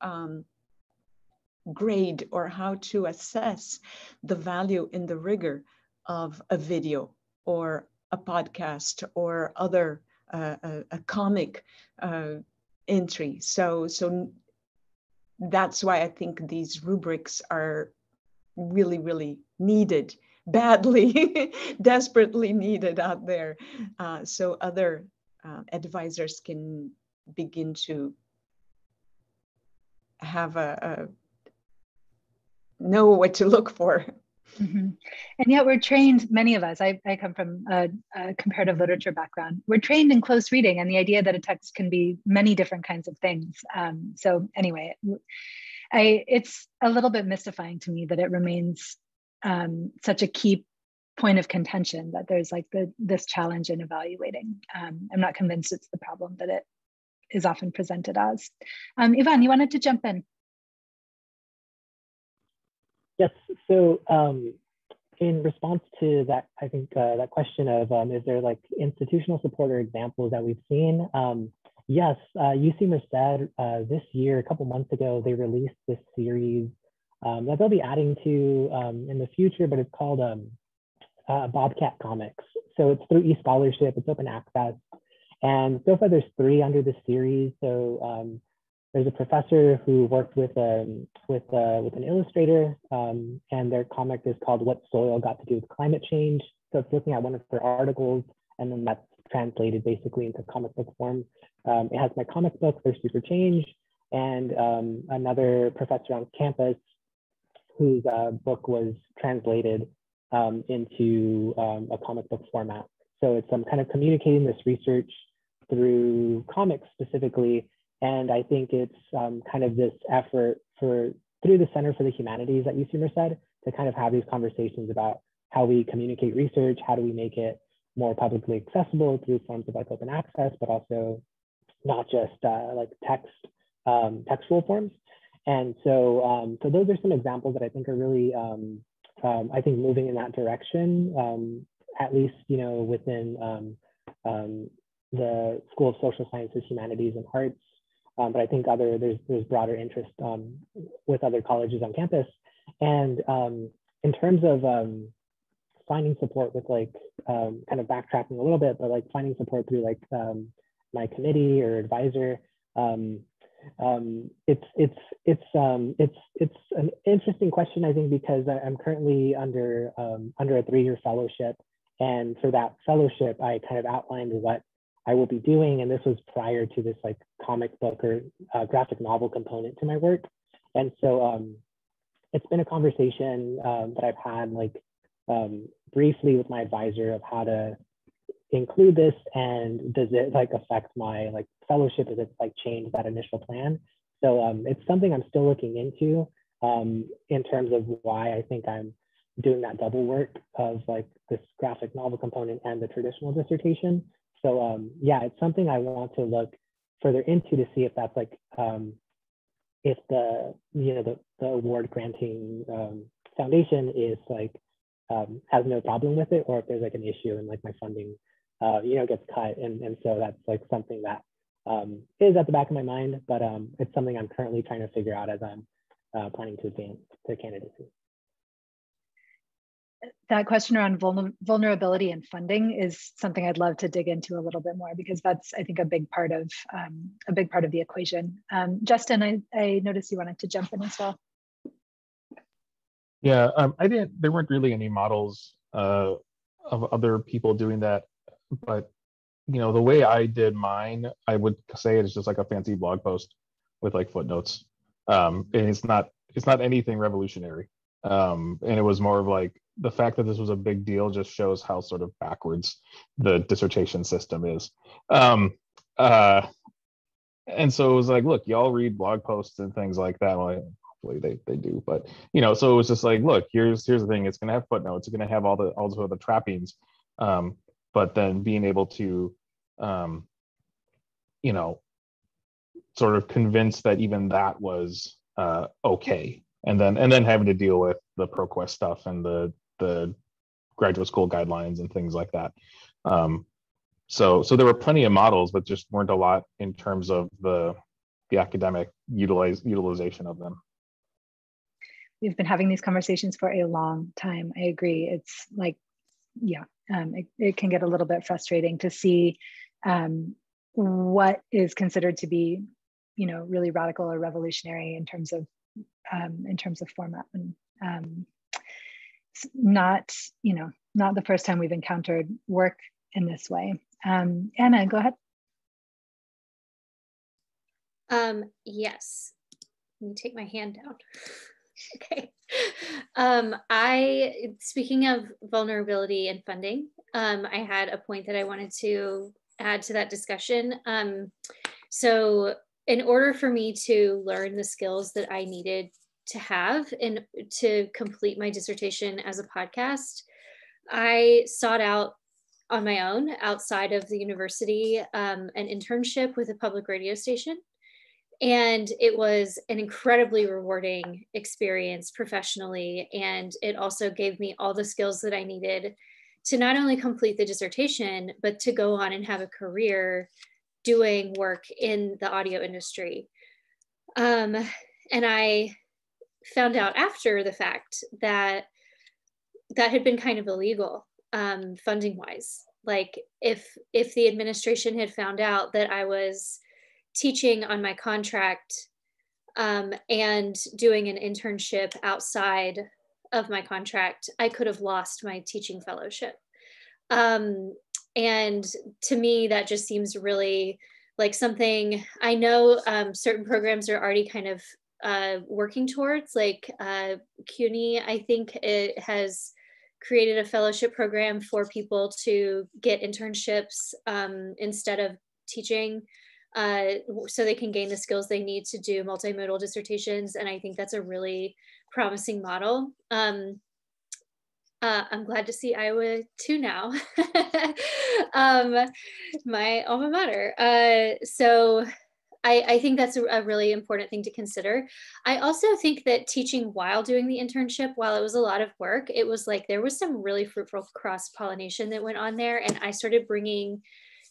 grade or how to assess the value and the rigor of a video or a podcast or other a comic entry. So that's why I think these rubrics are really, really needed, badly, desperately needed out there. So other advisors can begin to have know what to look for. Mm-hmm. And yet we're trained, many of us, I come from a comparative literature background, we're trained in close reading and the idea that a text can be many different kinds of things. So anyway, it's a little bit mystifying to me that it remains such a key point of contention, that there's like this challenge in evaluating. I'm not convinced it's the problem that it is often presented as. Ivan, you wanted to jump in? Yes, so in response to that, I think that question of is there like institutional support or examples that we've seen? Yes, UC Merced this year, a couple months ago, they released this series that they'll be adding to in the future, but it's called Bobcat Comics. So it's through eScholarship, it's open access. And so far there's 3 under the series. So there's a professor who worked with an illustrator, and their comic is called What Soil Got to Do with Climate Change. So it's looking at one of her articles, and then that's translated basically into comic book form. It has my comic book, Thirst for Change, and another professor on campus whose book was translated into a comic book format. So it's kind of communicating this research through comics specifically. And I think it's kind of this effort through the Center for the Humanities at UC Merced to kind of have these conversations about how we communicate research, how do we make it more publicly accessible through forms of like open access, but also not just like textual forms. And so, so those are some examples that I think are really, I think moving in that direction, at least, you know, within the School of Social Sciences, Humanities, and Arts. But I think there's broader interest with other colleges on campus. And in terms of finding support with like, kind of backtracking a little bit, but like finding support through like my committee or advisor, it's an interesting question, I think, because I'm currently under a 3-year fellowship. And for that fellowship, I kind of outlined what I will be doing. And this was prior to this like comic book or graphic novel component to my work. And so it's been a conversation that I've had like briefly with my advisor of how to include this, and does it like affect my like fellowship? Does it like change that initial plan? So it's something I'm still looking into in terms of why I think I'm doing that double work of like this graphic novel component and the traditional dissertation. So yeah, it's something I want to look further into to see if that's like, if the, you know, the award granting foundation is like, has no problem with it, or if there's like an issue and like my funding, you know, gets cut. And so that's like something that is at the back of my mind, but it's something I'm currently trying to figure out as I'm planning to advance to candidacy. That question around vulnerability and funding is something I'd love to dig into a little bit more, because that's, I think, a big part of the equation. Justin, I noticed you wanted to jump in as well. Yeah, there weren't really any models of other people doing that, but you know, the way I did mine, I would say it's just like a fancy blog post with like footnotes. And it's not anything revolutionary. And it was more of like, the fact that this was a big deal just shows how sort of backwards the dissertation system is. And so it was like, look, y'all read blog posts and things like that. Well, hopefully they do, but you know, so it was just like, look, here's the thing. It's going to have footnotes. It's going to have all the trappings. But then being able to, you know, sort of convince that even that was okay, and then having to deal with the ProQuest stuff and the graduate school guidelines and things like that. So there were plenty of models, but just weren't a lot in terms of the academic utilization of them. We've been having these conversations for a long time. I agree. It's like, yeah, it can get a little bit frustrating to see what is considered to be, you know, really radical or revolutionary in terms of format. And it's not, you know, not the first time we've encountered work in this way. Anna, go ahead. Yes, let me take my hand down. Okay. Speaking of vulnerability and funding, I had a point that I wanted to add to that discussion. So in order for me to learn the skills that I needed to have and to complete my dissertation as a podcast, I sought out on my own, outside of the university, an internship with a public radio station. And it was an incredibly rewarding experience professionally. And it also gave me all the skills that I needed to not only complete the dissertation, but to go on and have a career doing work in the audio industry. And I found out after the fact that that had been kind of illegal, funding wise. Like if the administration had found out that I was teaching on my contract and doing an internship outside of my contract, I could have lost my teaching fellowship. And to me, that just seems really like something I know certain programs are already kind of working towards, like CUNY, I think it has created a fellowship program for people to get internships instead of teaching, so they can gain the skills they need to do multimodal dissertations. And I think that's a really promising model. I'm glad to see Iowa too now. My alma mater. So I think that's a really important thing to consider. I also think that teaching while doing the internship, while it was a lot of work, it was like there was some really fruitful cross-pollination that went on there. And I started bringing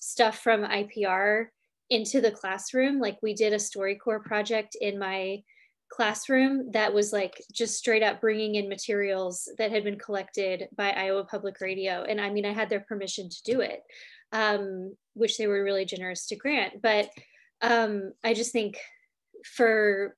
stuff from IPR into the classroom. Like we did a StoryCorps project in my classroom that was like just straight up bringing in materials that had been collected by Iowa Public Radio. And I mean, I had their permission to do it, which they were really generous to grant. But I just think for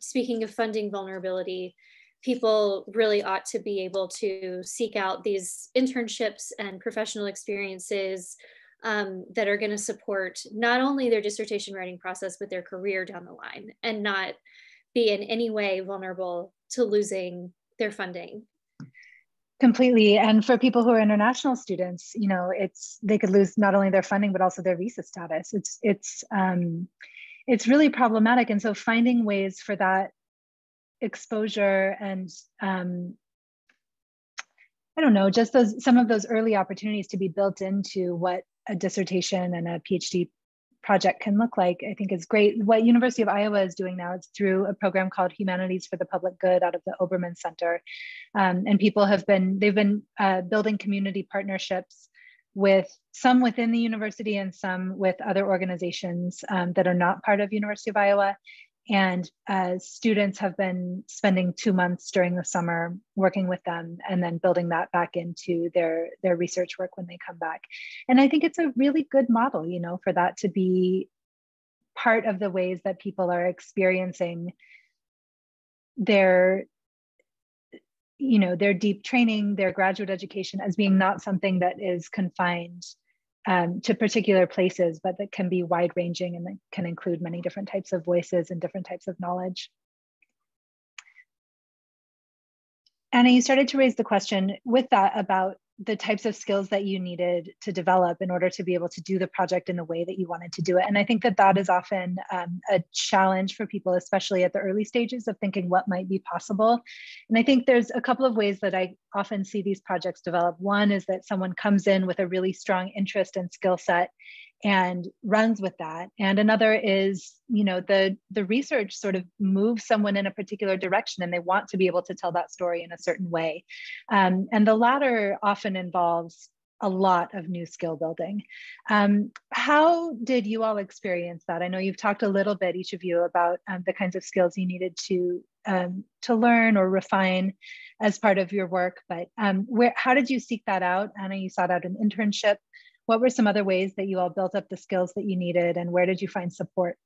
speaking of funding vulnerability, people really ought to be able to seek out these internships and professional experiences that are going to support not only their dissertation writing process, but their career down the line, and not be in any way vulnerable to losing their funding. Completely. And for people who are international students, you know, they could lose not only their funding, but also their visa status. It's really problematic. And so finding ways for that exposure and I don't know, just some of those early opportunities to be built into what a dissertation and a PhD project can look like, I think is great. What University of Iowa is doing now, it's through a program called Humanities for the Public Good out of the Obermann Center. And people they've been building community partnerships with some within the university and some with other organizations that are not part of University of Iowa. And students have been spending 2 months during the summer working with them and then building that back into their research work when they come back. And I think it's a really good model, you know, for that to be part of the ways that people are experiencing their deep training, their graduate education as being not something that is confined to particular places, but that can be wide ranging and that can include many different types of voices and different types of knowledge. Anna, you started to raise the question with that about the types of skills that you needed to develop in order to be able to do the project in the way that you wanted to do it. And I think that is often a challenge for people, especially at the early stages of thinking what might be possible. And I think there's a couple of ways that I often see these projects develop. One is that someone comes in with a really strong interest and skill set and runs with that. And another is, you know, the research sort of moves someone in a particular direction and they want to be able to tell that story in a certain way. And the latter often involves a lot of new skill building. How did you all experience that? I know you've talked a little bit, each of you, about the kinds of skills you needed to learn or refine as part of your work, but how did you seek that out? Anna, you sought out an internship. What were some other ways that you all built up the skills that you needed, and where did you find support?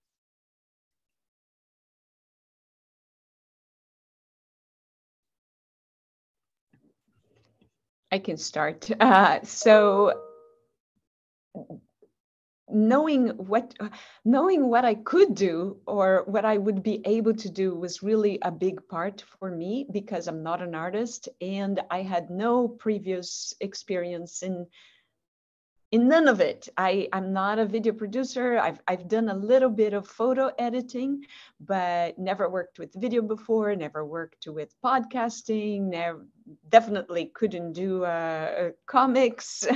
I can start. So knowing what I could do or what I would be able to do was really a big part for me, because I'm not an artist and I had no previous experience in none of it. I'm not a video producer. I've done a little bit of photo editing, but never worked with video before, never worked with podcasting, definitely couldn't do comics.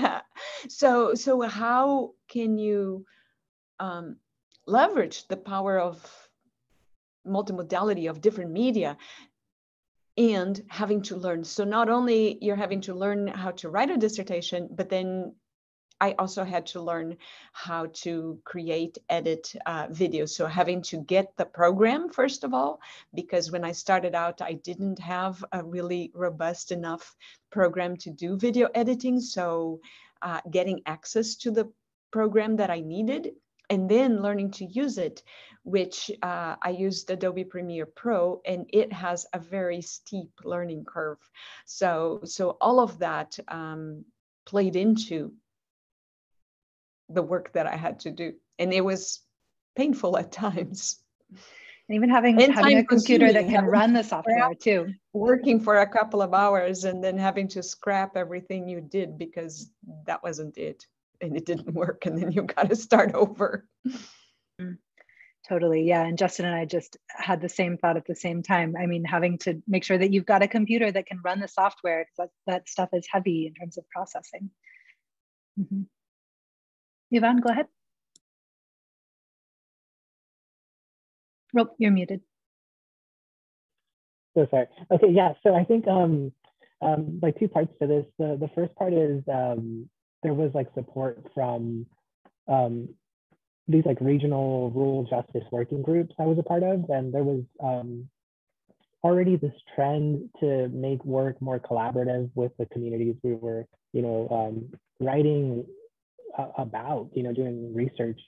So how can you leverage the power of multimodality of different media and having to learn? So not only you're having to learn how to write a dissertation, but then I also had to learn how to create, edit videos. So having to get the program, first of all, because when I started out, I didn't have a really robust enough program to do video editing. So getting access to the program that I needed, and then learning to use it, which I used Adobe Premiere Pro, and it has a very steep learning curve. So all of that played into the work that I had to do. And it was painful at times. And even having a computer that can run the software too. Working for a couple of hours and then having to scrap everything you did because that wasn't it. And it didn't work. And then you got to start over. Totally. Yeah. And Justin and I just had the same thought at the same time. I mean, having to make sure that you've got a computer that can run the software, because that stuff is heavy in terms of processing. Mm-hmm. Yvonne, go ahead. Oh, you're muted. So sorry. Okay, yeah. So I think like two parts to this. The first part is there was like support from these like regional rural justice working groups I was a part of, and there was already this trend to make work more collaborative with the communities we were, writing about, doing research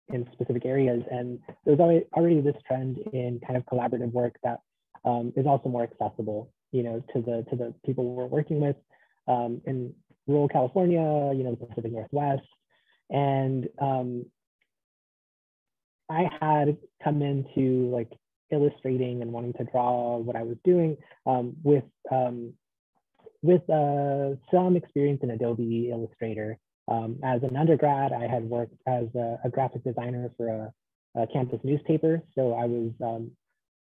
in specific areas. And there's already this trend in kind of collaborative work that is also more accessible, to the people we're working with in rural California, the Pacific Northwest. And I had come into like illustrating and wanting to draw what I was doing with some experience in Adobe Illustrator. As an undergrad, I had worked as a graphic designer for a campus newspaper. So I was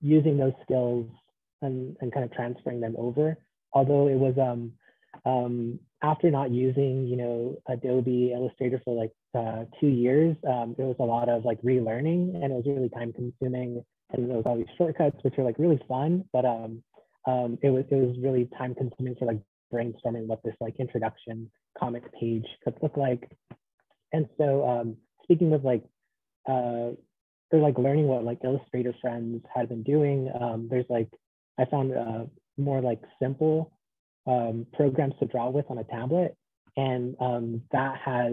using those skills and kind of transferring them over. Although it was after not using, Adobe Illustrator for like 2 years, it was a lot of like relearning, and it was really time consuming. And there was all these shortcuts, which are like really fun, but it was really time consuming for like brainstorming what this like introduction comic page could look like. And so speaking of like, or like learning what like Illustrator friends had been doing, there's like, I found more like simple programs to draw with on a tablet. And that has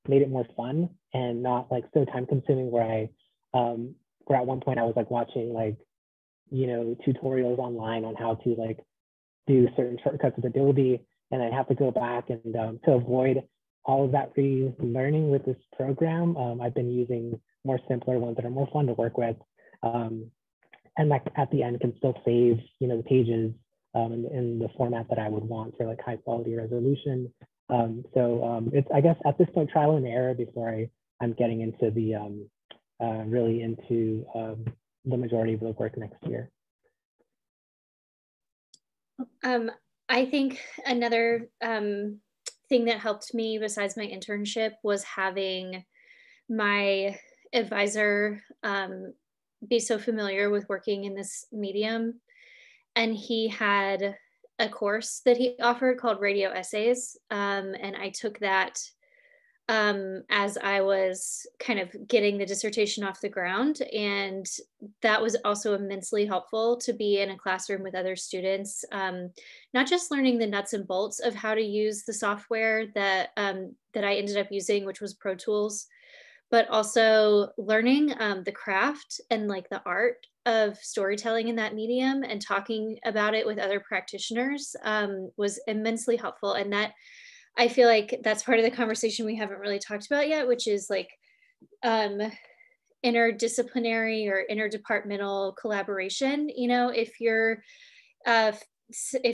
made it more fun and not like so time consuming, where at one point I was like watching like, tutorials online on how to like do certain shortcuts with Adobe, and I have to go back and to avoid all of that relearning with this program, I've been using more simpler ones that are more fun to work with, and like at the end can still save the pages in the format that I would want for like high quality resolution. So it's, I guess at this point, trial and error before I'm getting into the really into the majority of the work next year. I think another thing that helped me besides my internship was having my advisor be so familiar with working in this medium. And he had a course that he offered called Radio Essays. And I took that as I was kind of getting the dissertation off the ground. And that was also immensely helpful to be in a classroom with other students, not just learning the nuts and bolts of how to use the software that I ended up using, which was Pro Tools, but also learning the craft and like the art of storytelling in that medium and talking about it with other practitioners was immensely helpful. And that, I feel like that's part of the conversation we haven't really talked about yet, which is like interdisciplinary or interdepartmental collaboration. If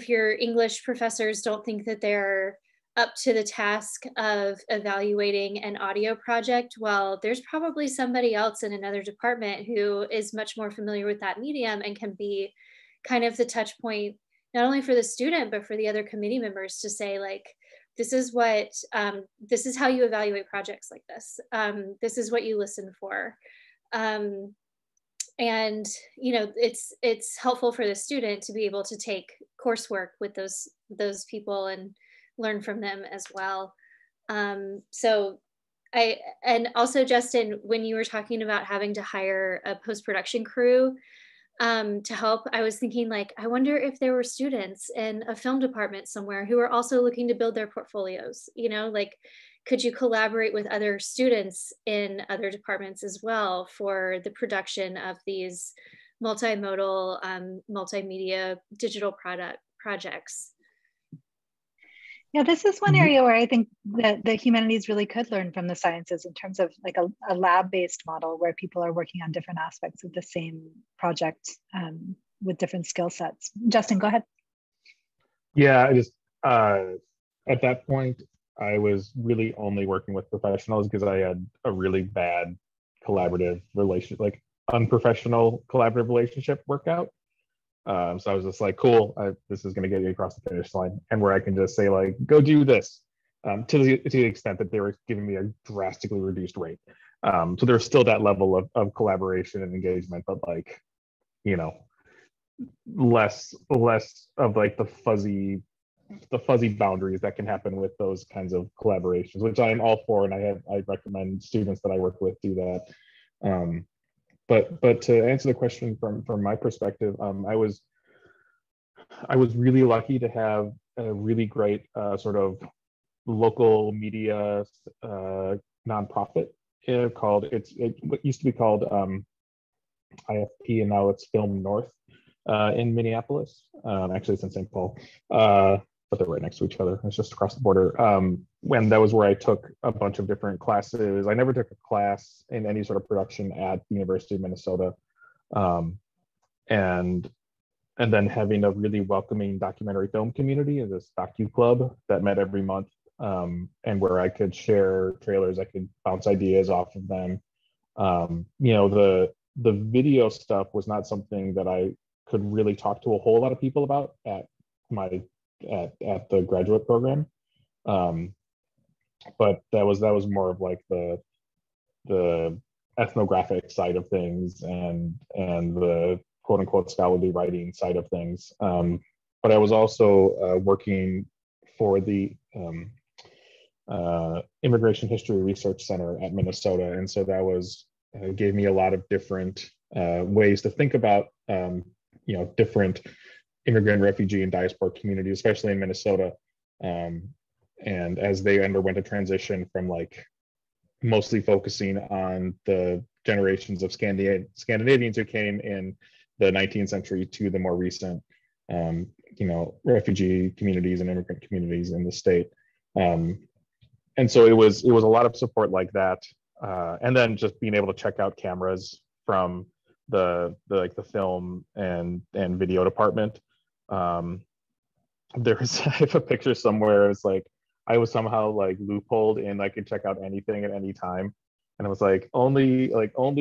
your English professors don't think that they're up to the task of evaluating an audio project, well, there's probably somebody else in another department who is much more familiar with that medium and can be kind of the touch point, not only for the student, but for the other committee members to say like, this is how you evaluate projects like this. This is what you listen for. And it's helpful for the student to be able to take coursework with those people and learn from them as well. And also Justin, when you were talking about having to hire a post-production crew to help, I was thinking like, I wonder if there were students in a film department somewhere who are also looking to build their portfolios, like, could you collaborate with other students in other departments as well for the production of these multimodal, multimedia digital projects? Yeah, this is one area where I think that the humanities really could learn from the sciences in terms of like a lab-based model where people are working on different aspects of the same project with different skill sets. Justin, go ahead. Yeah, I just, at that point, I was really only working with professionals because I had a really bad collaborative relationship. Like unprofessional collaborative relationship work out. So I was just like, cool, this is going to get you across the finish line, and where I can just say like, go do this, to the extent that they were giving me a drastically reduced rate. So there's still that level of collaboration and engagement, but like, you know, less of like the fuzzy boundaries that can happen with those kinds of collaborations, which I am all for, and I recommend students that I work with do that. But to answer the question from my perspective, I was really lucky to have a really great sort of local media nonprofit called it used to be called IFP, and now it's Film North in Minneapolis. Actually, it's in St. Paul, but they're right next to each other. It's just across the border. When that was where I took a bunch of different classes. I never took a class in any sort of production at the University of Minnesota, and then having a really welcoming documentary film community, this docu club that met every month, and where I could share trailers, I could bounce ideas off of them. You know, the video stuff was not something that I could really talk to a whole lot of people about at the graduate program. But that was more of like the ethnographic side of things and the quote unquote scholarly writing side of things. But I was also working for the Immigration History Research Center at Minnesota, and so that was gave me a lot of different ways to think about you know, different immigrant, refugee, and diaspora communities, especially in Minnesota. And as they underwent a transition from like mostly focusing on the generations of Scandinavians who came in the 19th century to the more recent, you know, refugee communities and immigrant communities in the state. And so it was a lot of support like that. And then just being able to check out cameras from the film and video department. There's I have a picture somewhere. It's like I was somehow like loopholed in I could check out anything at any time, and it was like only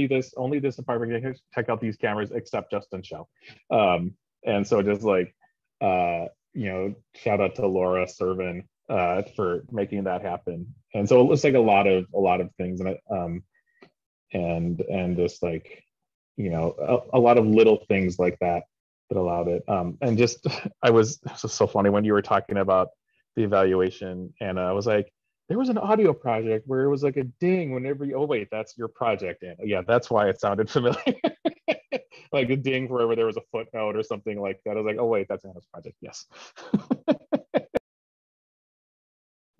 this department can check out these cameras except Justin Schell. And so just like you know, shout out to Laura Servin for making that happen. And so it looks like a lot of things, and just like, you know, a lot of little things like that allowed it. And just it was so funny when you were talking about the evaluation, and I was like, there was an audio project where it was like a ding whenever you, oh wait, that's your project. And yeah, that's why it sounded familiar. Like a ding wherever there was a footnote or something like that. I was like, oh wait, that's Anna's project. Yes.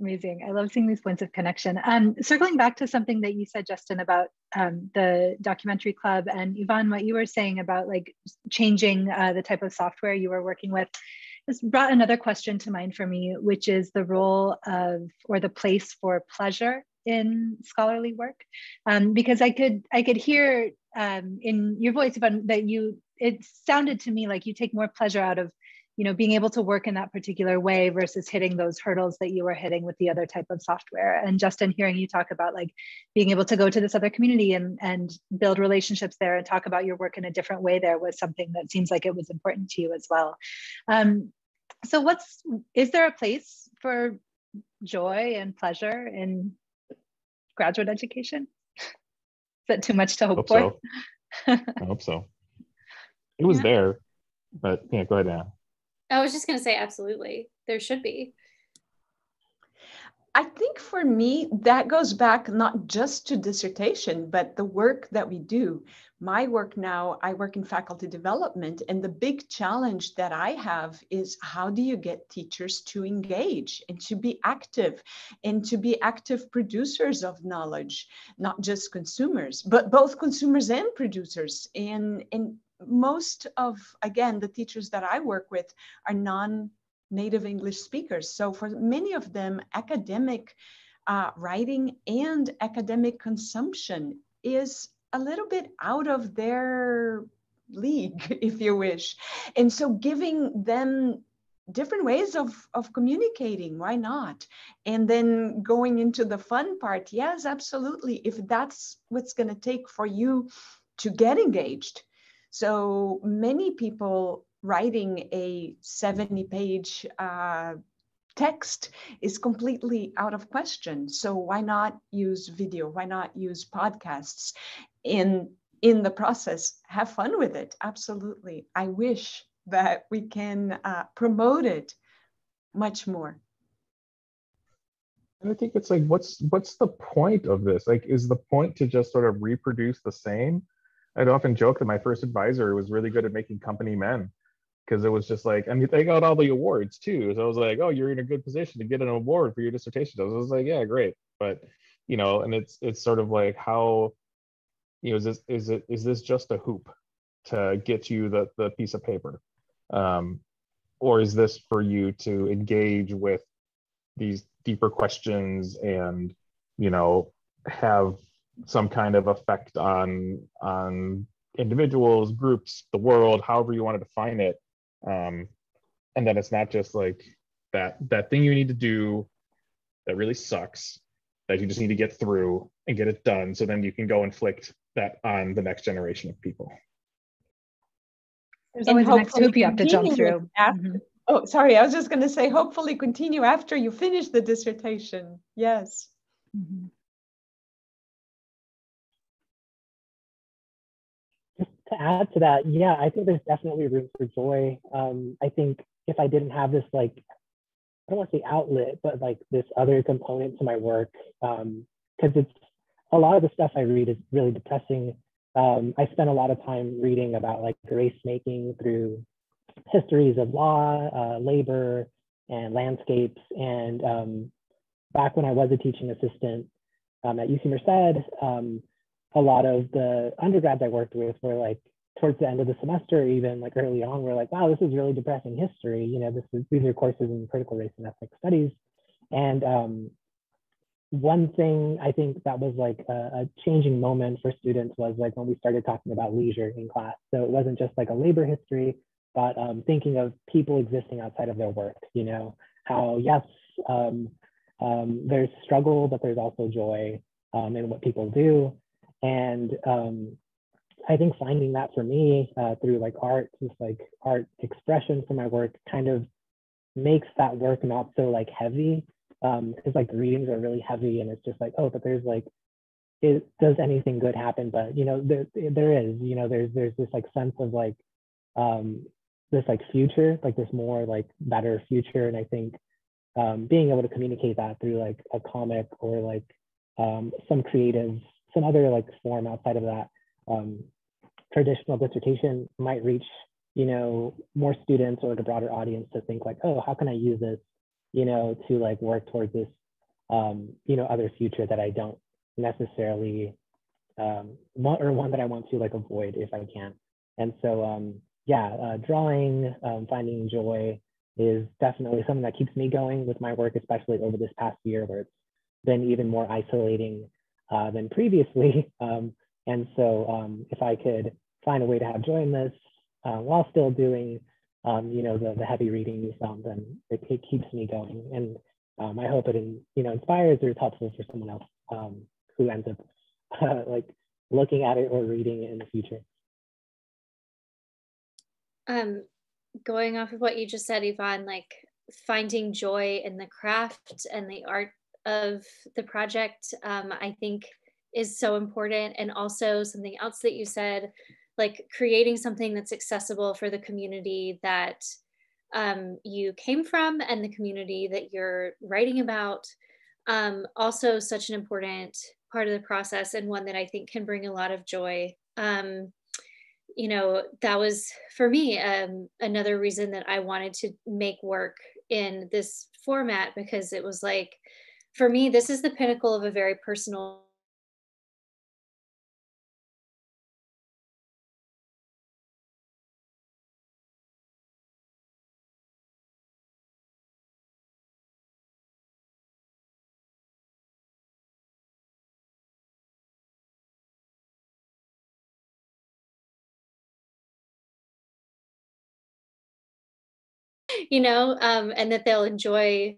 Amazing. I love seeing these points of connection. Circling back to something that you said, Justin, about the documentary club, and Yvonne, what you were saying about like changing the type of software you were working with, this brought another question to mind for me, which is the role of, or the place for pleasure in scholarly work. Because I could hear in your voice, Yvonne, that it sounded to me like you take more pleasure out of, you know, being able to work in that particular way versus hitting those hurdles that you were hitting with the other type of software. And Justin, hearing you talk about like being able to go to this other community and build relationships there and talk about your work in a different way there was something that seems like it was important to you as well. So is there a place for joy and pleasure in graduate education? Is that too much to hope for? So. I hope so. It was there, but yeah, go ahead, Anna. I was just going to say, absolutely, there should be. I think for me, that goes back not just to dissertation, but the work that we do. My work now, I work in faculty development, and the big challenge that I have is how do you get teachers to engage and to be active and to be active producers of knowledge, not just consumers, but both consumers and producers. And most of, again, the teachers that I work with are non-native English speakers. So for many of them, academic writing and academic consumption is a little bit out of their league, if you wish. And so giving them different ways of communicating, why not? And then going into the fun part, yes, absolutely. If that's what's going to take for you to get engaged. So many people writing a 70-page text is completely out of question. So why not use video? Why not use podcasts? In the process, have fun with it. Absolutely. I wish that we can promote it much more. And I think it's like, what's the point of this? Like, is the point to just sort of reproduce the same? I'd often joke that my first advisor was really good at making company men, because it was just like, I mean, they got all the awards too. So I was like, oh, you're in a good position to get an award for your dissertation. I was like, yeah, great. But, you know, and it's sort of like, how, you know, is this just a hoop to get you the piece of paper? Or is this for you to engage with these deeper questions and, you know, have some kind of effect on individuals, groups, the world, however you want to define it. And then it's not just like that thing you need to do that really sucks, that you just need to get through and get it done, so then you can go inflict that on the next generation of people. There's always the next hoop you have to jump through. Oh, sorry, I was just going to say, hopefully continue after you finish the dissertation. Yes. Mm-hmm. Just to add to that, yeah, I think there's definitely room for joy. I think if I didn't have this, like, I don't want to say outlet, but like this other component to my work, because it's a lot of the stuff I read is really depressing. I spent a lot of time reading about like race making through histories of law, labor, and landscapes. And back when I was a teaching assistant at UC Merced, a lot of the undergrads I worked with were like, towards the end of the semester, even like early on, we're like, wow, this is really depressing history. You know, these are courses in critical race and ethnic studies. And one thing I think that was like a changing moment for students was like when we started talking about leisure in class. So it wasn't just like a labor history, but thinking of people existing outside of their work, you know, how yes, there's struggle, but there's also joy in what people do. And I think finding that for me through like art, just like art expression for my work kind of makes that work not so like heavy, because like the readings are really heavy and it's just like, oh, but there's like, does anything good happen? But, you know, there is, you know, there's this like sense of like, this like future, like this more like better future. And I think being able to communicate that through like a comic or like some other like form outside of that traditional dissertation might reach, you know, more students or like a broader audience to think like, oh, how can I use this, you know, to like work towards this, you know, other future that I don't necessarily want, or one that I want to like avoid if I can. And so, yeah, drawing, finding joy is definitely something that keeps me going with my work, especially over this past year where it's been even more isolating than previously. And so if I could find a way to have joy in this while still doing, you know, the heavy reading, then it keeps me going. And I hope it, you know, inspires or is helpful for someone else who ends up like looking at it or reading it in the future. Going off of what you just said, Yvonne, like finding joy in the craft and the art of the project, I think is so important. And also something else that you said, like creating something that's accessible for the community that you came from and the community that you're writing about. Also such an important part of the process, and one that I think can bring a lot of joy. You know, that was for me another reason that I wanted to make work in this format, because it was like, for me, this is the pinnacle of a very personal you know, and that they'll enjoy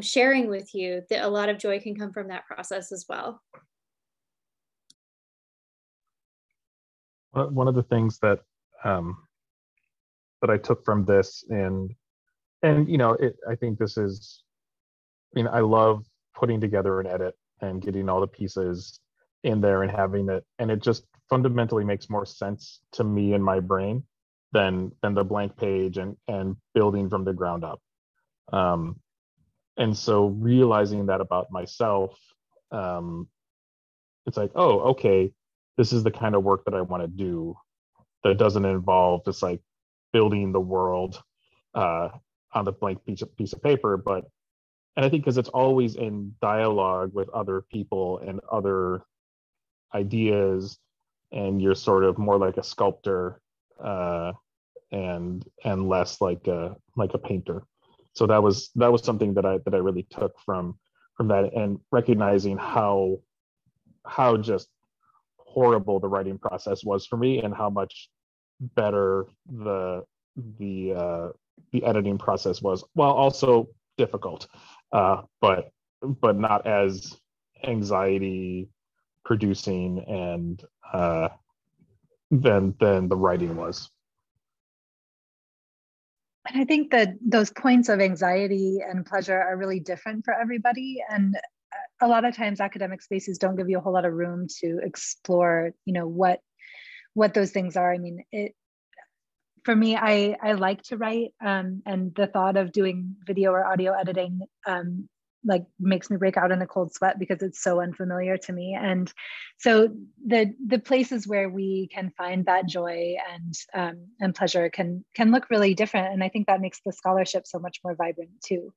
sharing with you. That a lot of joy can come from that process as well. One of the things that that I took from this, and you know, I think this is, I mean, I love putting together an edit and getting all the pieces in there and having it, and it just fundamentally makes more sense to me in my brain than the blank page and building from the ground up. And so realizing that about myself, it's like, oh, okay, this is the kind of work that I want to do that doesn't involve just like building the world on the blank piece of paper, but, and I think because it's always in dialogue with other people and other ideas, and you're sort of more like a sculptor and less like a painter. So that was something that I really took from that, and recognizing how just horrible the writing process was for me, and how much better the editing process was, while also difficult, but not as anxiety producing and than the writing was. And I think that those points of anxiety and pleasure are really different for everybody. And a lot of times academic spaces don't give you a whole lot of room to explore, you know, what those things are. I mean, for me, I like to write, and the thought of doing video or audio editing like makes me break out in a cold sweat because it's so unfamiliar to me. And so the places where we can find that joy and pleasure can look really different. And I think that makes the scholarship so much more vibrant too.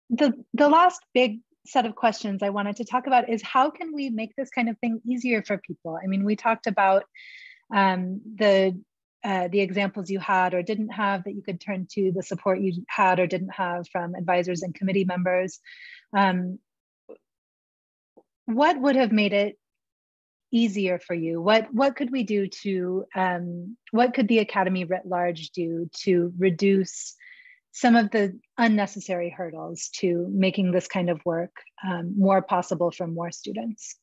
The last big set of questions I wanted to talk about is, how can we make this kind of thing easier for people? I mean, we talked about the examples you had or didn't have that you could turn to, the support you had or didn't have from advisors and committee members. What would have made it easier for you? What could we do to, what could the Academy writ large do to reduce some of the unnecessary hurdles to making this kind of work more possible for more students?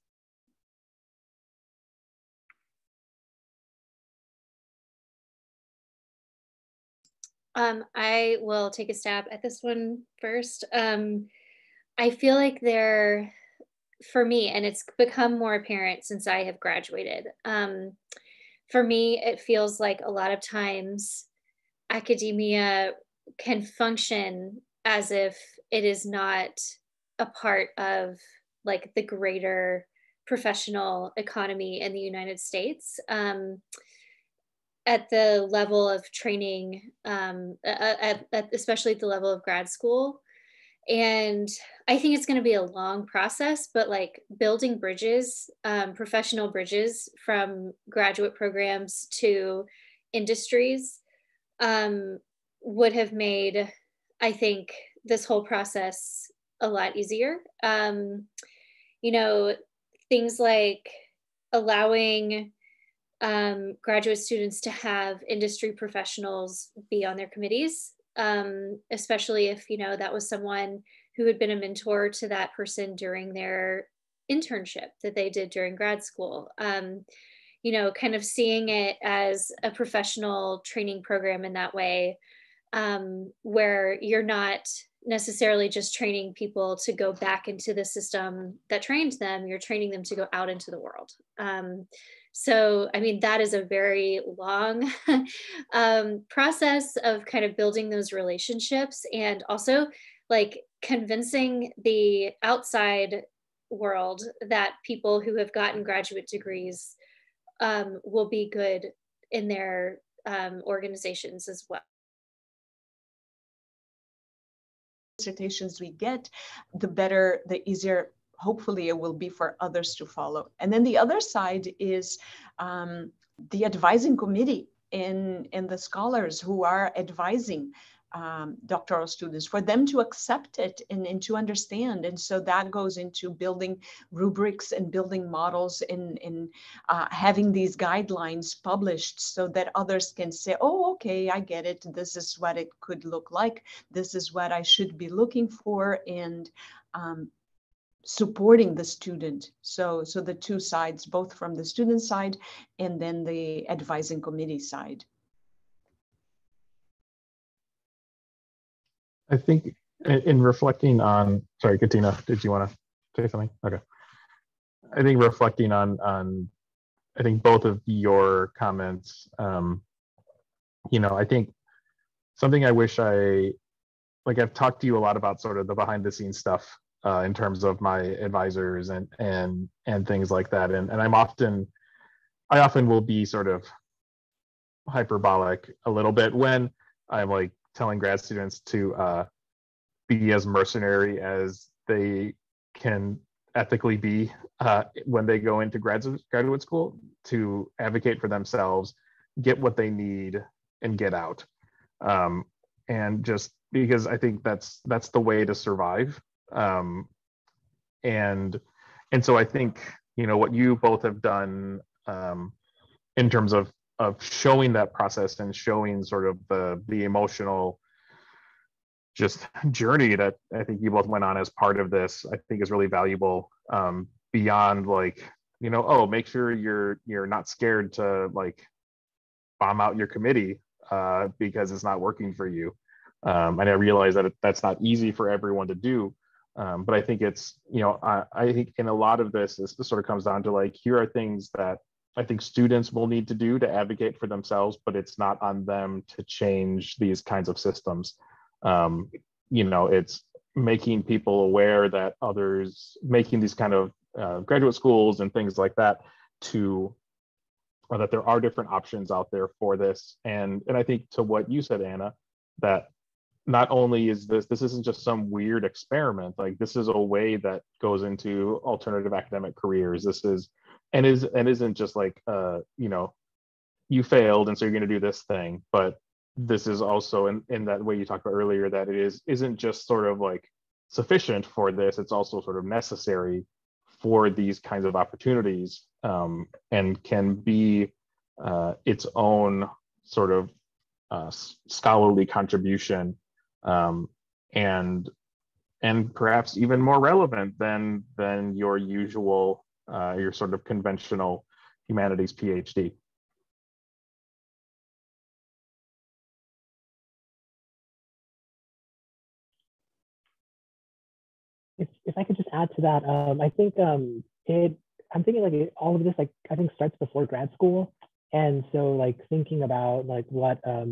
I will take a stab at this one first. I feel like for me, and it's become more apparent since I have graduated, for me, it feels like a lot of times academia can function as if it is not a part of like the greater professional economy in the United States. At the level of training, especially at the level of grad school. And I think it's going to be a long process, but like building bridges, professional bridges from graduate programs to industries would have made, I think, this whole process a lot easier. You know, things like allowing graduate students to have industry professionals be on their committees, especially if, you know, that was someone who had been a mentor to that person during their internship that they did during grad school. You know, kind of seeing it as a professional training program in that way, where you're not necessarily just training people to go back into the system that trained them, you're training them to go out into the world. So, I mean, that is a very long process of kind of building those relationships, and also like convincing the outside world that people who have gotten graduate degrees will be good in their organizations as well. Dissertations we get, the better, the easier hopefully it will be for others to follow. And then the other side is the advising committee and the scholars who are advising doctoral students, for them to accept it and to understand. And so that goes into building rubrics and building models and having these guidelines published so that others can say, oh, okay, I get it. This is what it could look like. This is what I should be looking for. And supporting the student. So the two sides, both from the student side and then the advising committee side. I think in reflecting on, sorry, Katina, did you want to say something? Okay. I think reflecting on I think both of your comments, I think something I wish I've talked to you a lot about sort of the behind the scenes stuff in terms of my advisors and things like that. And I often will be sort of hyperbolic a little bit when I'm like telling grad students to be as mercenary as they can ethically be when they go into graduate school, to advocate for themselves, get what they need, and get out. And just because I think that's the way to survive. And so I think, what you both have done in terms of showing that process and showing sort of the emotional just journey that I think you both went on as part of this, I think is really valuable, beyond like, make sure you're not scared to like bomb out your committee because it's not working for you. And I realize that that's not easy for everyone to do. But I think it's, I think in a lot of this sort of comes down to like, here are things that I think students will need to do to advocate for themselves, but it's not on them to change these kinds of systems. It's making people aware that others making these kind of graduate schools and things like that or that there are different options out there for this. And I think to what you said, Anna, that not only is this isn't just some weird experiment, like this is a way that goes into alternative academic careers. This isn't just like, you failed and so you're going to do this thing, but this is also in that way you talked about earlier, that isn't just sort of like sufficient for this, it's also sort of necessary for these kinds of opportunities, and can be its own sort of scholarly contribution, and perhaps even more relevant than your usual your sort of conventional humanities PhD. If I could just add to that, I think I'm thinking like all of this, like I think starts before grad school. And so like thinking about like what a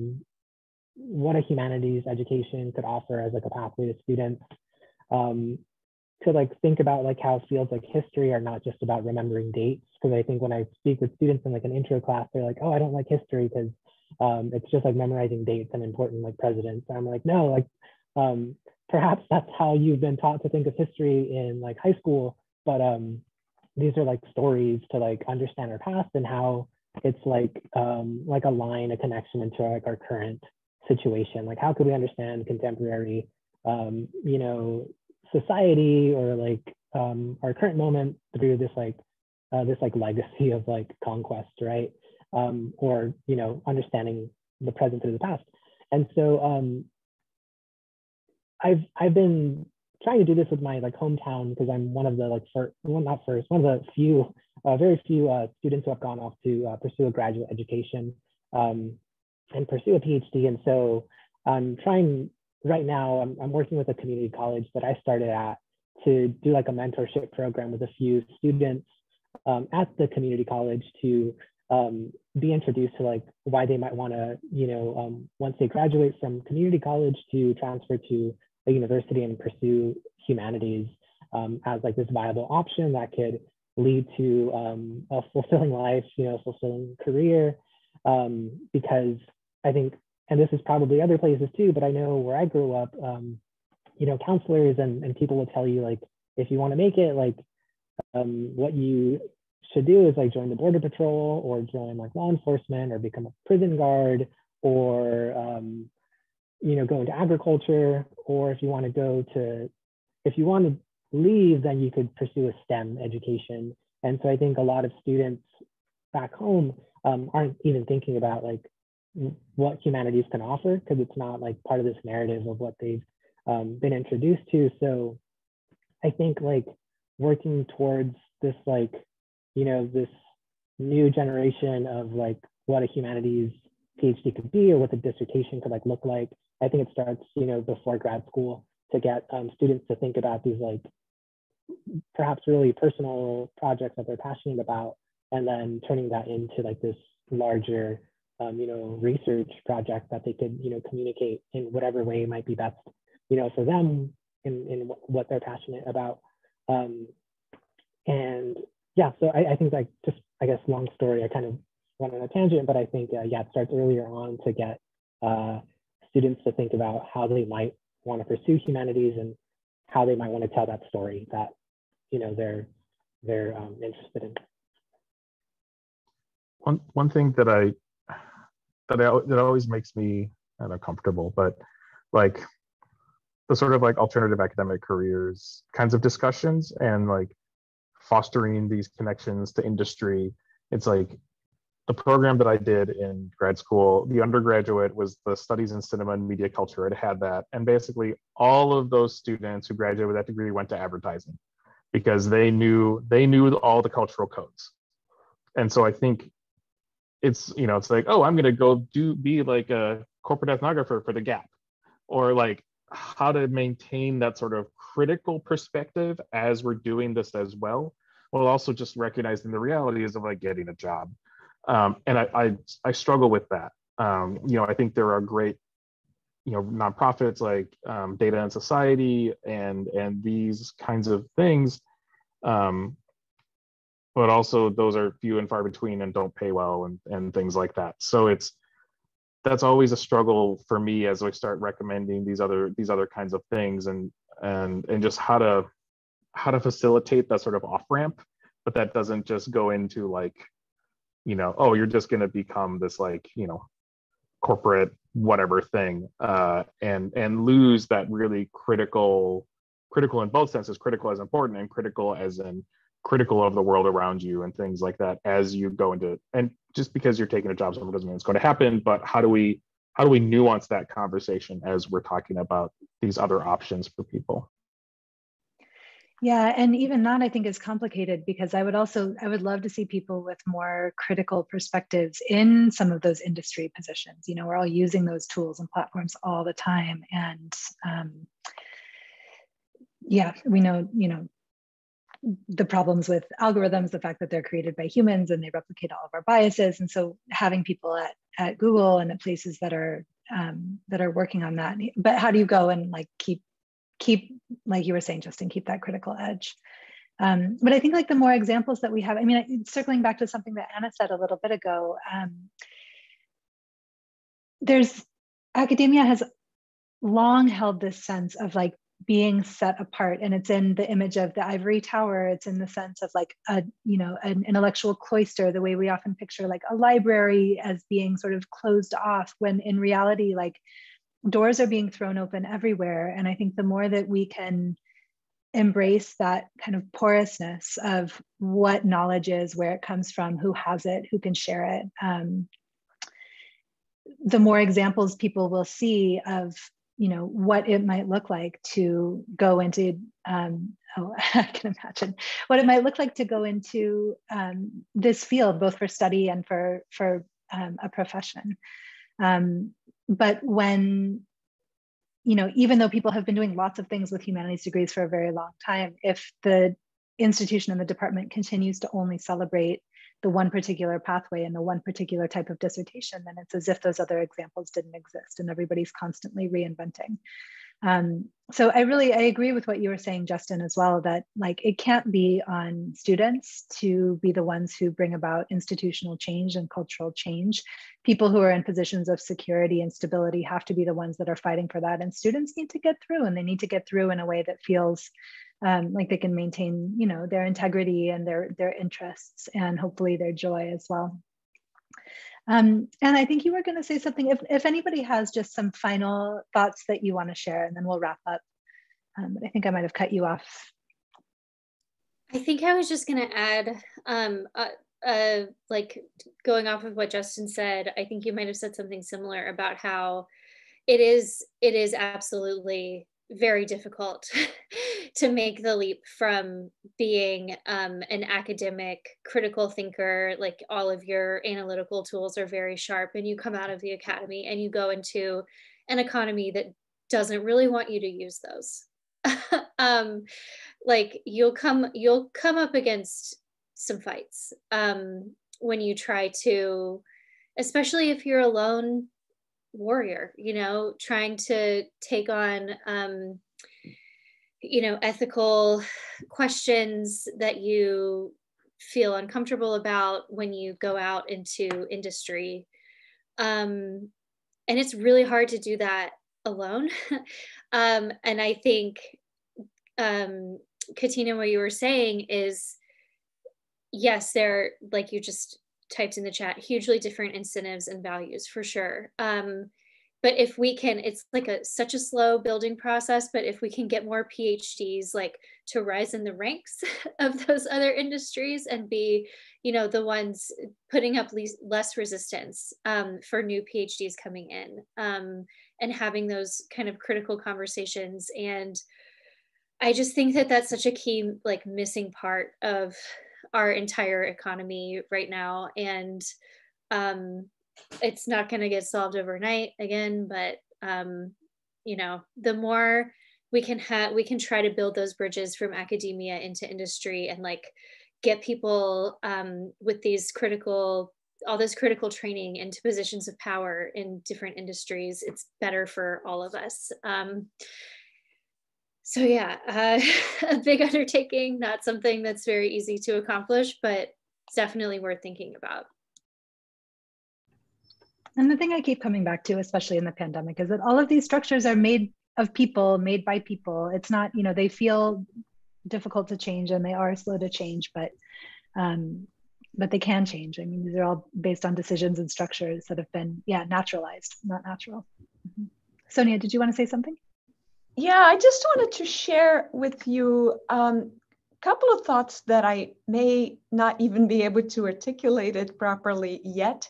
humanities education could offer as like a pathway to students, to like think about like how fields like history are not just about remembering dates. Because I think when I speak with students in like an intro class, they're like, oh, I don't like history because it's just like memorizing dates and important like presidents. And I'm like, no, like perhaps that's how you've been taught to think of history in like high school, but these are like stories to like understand our past and how it's like a line, a connection into like our current situation. Like how could we understand contemporary society or like our current moment through this legacy of like conquest, right? Or understanding the present through the past. And so I've been trying to do this with my like hometown, because I'm one of the like one of the few, very few students who have gone off to pursue a graduate education and pursue a PhD. And so I'm trying right now, I'm working with a community college that I started at to do like a mentorship program with a few students at the community college to be introduced to like why they might want to, once they graduate from community college, to transfer to a university and pursue humanities as like this viable option that could lead to a fulfilling life, fulfilling career. Because I think, and this is probably other places too, but I know where I grew up, counselors and people will tell you like, if you want to make it, like what you should do is like join the border patrol or join like law enforcement or become a prison guard or go into agriculture, or if you want to leave, then you could pursue a STEM education. And so I think a lot of students back home aren't even thinking about like what humanities can offer, because it's not like part of this narrative of what they've been introduced to. So I think like working towards this, like, you know, this new generation of like what a humanities PhD could be, or what the dissertation could like look like. I think it starts, you know, before grad school, to get students to think about these like perhaps really personal projects that they're passionate about, and then turning that into like this larger, you know, research project that they could, you know, communicate in whatever way might be best, you know, for them in what they're passionate about. And yeah, so I think like, just, I guess, long story, I kind of went on a tangent, but I think, yeah, it starts earlier on to get students to think about how they might want to pursue humanities and how they might want to tell that story that, you know, they're interested in. One thing that always makes me, I don't know, comfortable, but like the sort of like alternative academic careers kinds of discussions, and like fostering these connections to industry. It's like the program that I did in grad school, the undergraduate was the studies in cinema and media culture. It had that. And basically all of those students who graduated with that degree went to advertising because they knew all the cultural codes. And so I think it's, you know, it's like, oh, I'm going to go be like a corporate ethnographer for the Gap, or like how to maintain that sort of critical perspective as we're doing this as well, while also just recognizing the realities of like getting a job. And I struggle with that. You know, I think there are great, you know, nonprofits like Data and Society and these kinds of things, but also those are few and far between and don't pay well and things like that. So that's always a struggle for me as I start recommending these other kinds of things, and just how to facilitate that sort of off ramp, but that doesn't just go into like, you know, oh, you're just going to become this like, you know, corporate whatever thing, and lose that really critical in both senses, critical as important and critical as in critical of the world around you and things like that as you go into, and just because you're taking a job somewhere doesn't mean it's going to happen, but how do we nuance that conversation as we're talking about these other options for people? Yeah, and even that I think is complicated, because I would love to see people with more critical perspectives in some of those industry positions. You know, we're all using those tools and platforms all the time, and yeah, we know, you know, the problems with algorithms, the fact that they're created by humans and they replicate all of our biases. And so having people at Google and at places that are working on that, but how do you go and like keep, like you were saying, Justin, keep that critical edge? But I think like the more examples that we have, I mean, circling back to something that Anna said a little bit ago, academia has long held this sense of like being set apart, and it's in the image of the ivory tower. It's in the sense of like an intellectual cloister, the way we often picture like a library as being sort of closed off, when in reality, like doors are being thrown open everywhere. And I think the more that we can embrace that kind of porousness of what knowledge is, where it comes from, who has it, who can share it, the more examples people will see of, you know, what it might look like to go into, I can imagine what it might look like to go into this field, both for study and for a profession. But when, you know, even though people have been doing lots of things with humanities degrees for a very long time, if the institution and the department continues to only celebrate the one particular pathway and the one particular type of dissertation, then it's as if those other examples didn't exist, and everybody's constantly reinventing. So I agree with what you were saying, Justin, as well, that like it can't be on students to be the ones who bring about institutional change and cultural change. People who are in positions of security and stability have to be the ones that are fighting for that, and students need to get through, and they need to get through in a way that feels like they can maintain, you know, their integrity and their interests, and hopefully their joy as well. And I think you were going to say something. If anybody has just some final thoughts that you want to share, and then we'll wrap up. But I think I might have cut you off. I think I was just going to add, like going off of what Justin said, I think you might have said something similar about how it is absolutely very difficult to make the leap from being an academic critical thinker, like all of your analytical tools are very sharp, and you come out of the academy and you go into an economy that doesn't really want you to use those. Like you'll come up against some fights when you try to, especially if you're a lone warrior, you know, trying to take on you know, ethical questions that you feel uncomfortable about when you go out into industry. And it's really hard to do that alone. And I think, Katina, what you were saying is, yes, they're, like you just typed in the chat, hugely different incentives and values for sure. But if we can, it's like such a slow building process, but if we can get more PhDs like to rise in the ranks of those other industries and be, you know, the ones putting up less resistance for new PhDs coming in, and having those kind of critical conversations. And I just think that that's such a key, like, missing part of our entire economy right now. And it's not going to get solved overnight again, but you know, the more we can try to build those bridges from academia into industry and like get people with all this critical training into positions of power in different industries, it's better for all of us. So yeah, a big undertaking, not something that's very easy to accomplish, but definitely worth thinking about. And the thing I keep coming back to, especially in the pandemic, is that all of these structures are made of people, made by people. It's not, you know, they feel difficult to change and they are slow to change, but they can change. I mean, these are all based on decisions and structures that have been, naturalized, not natural. Mm-hmm. Sonia, did you want to say something? Yeah, I just wanted to share with you a couple of thoughts that I may not even be able to articulate it properly yet,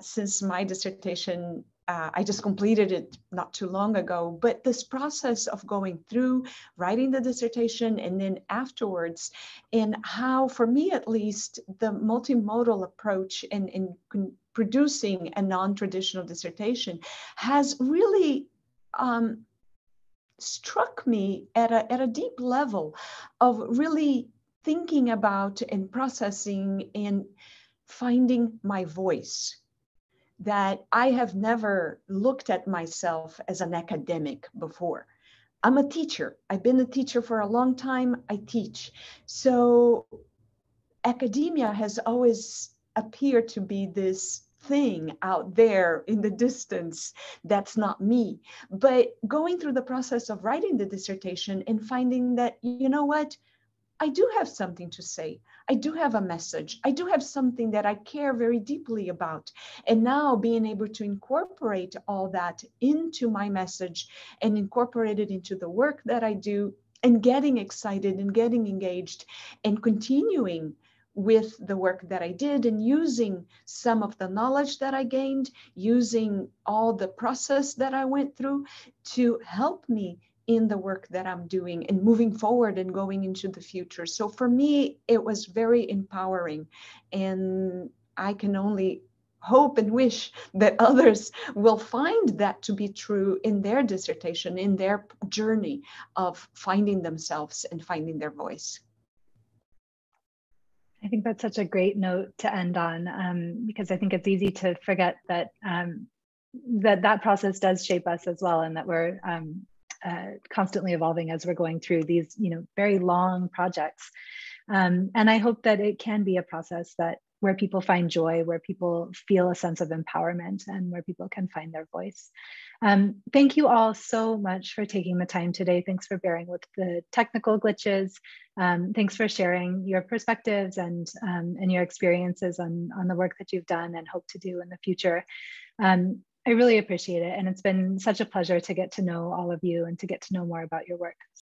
since my dissertation, I just completed it not too long ago. But this process of going through writing the dissertation and then afterwards, and how, for me at least, the multimodal approach in producing a non-traditional dissertation has really struck me at a deep level of really thinking about and processing and finding my voice. That I have never looked at myself as an academic before. I'm a teacher. I've been a teacher for a long time. I teach. So academia has always appeared to be this thing out there in the distance that's not me. But going through the process of writing the dissertation and finding that, you know what, I do have something to say. I do have a message. I do have something that I care very deeply about. And now being able to incorporate all that into my message and incorporate it into the work that I do, and getting excited and getting engaged and continuing with the work that I did, and using some of the knowledge that I gained, using all the process that I went through to help me in the work that I'm doing and moving forward and going into the future. So for me, it was very empowering, and I can only hope and wish that others will find that to be true in their dissertation, in their journey of finding themselves and finding their voice. I think that's such a great note to end on, because I think it's easy to forget that that process does shape us as well, and that we're constantly evolving as we're going through these, very long projects. And I hope that it can be a process where people find joy, where people feel a sense of empowerment, and where people can find their voice. Thank you all so much for taking the time today. Thanks for bearing with the technical glitches. Thanks for sharing your perspectives and your experiences on the work that you've done and hope to do in the future. I really appreciate it. And it's been such a pleasure to get to know all of you and to get to know more about your work.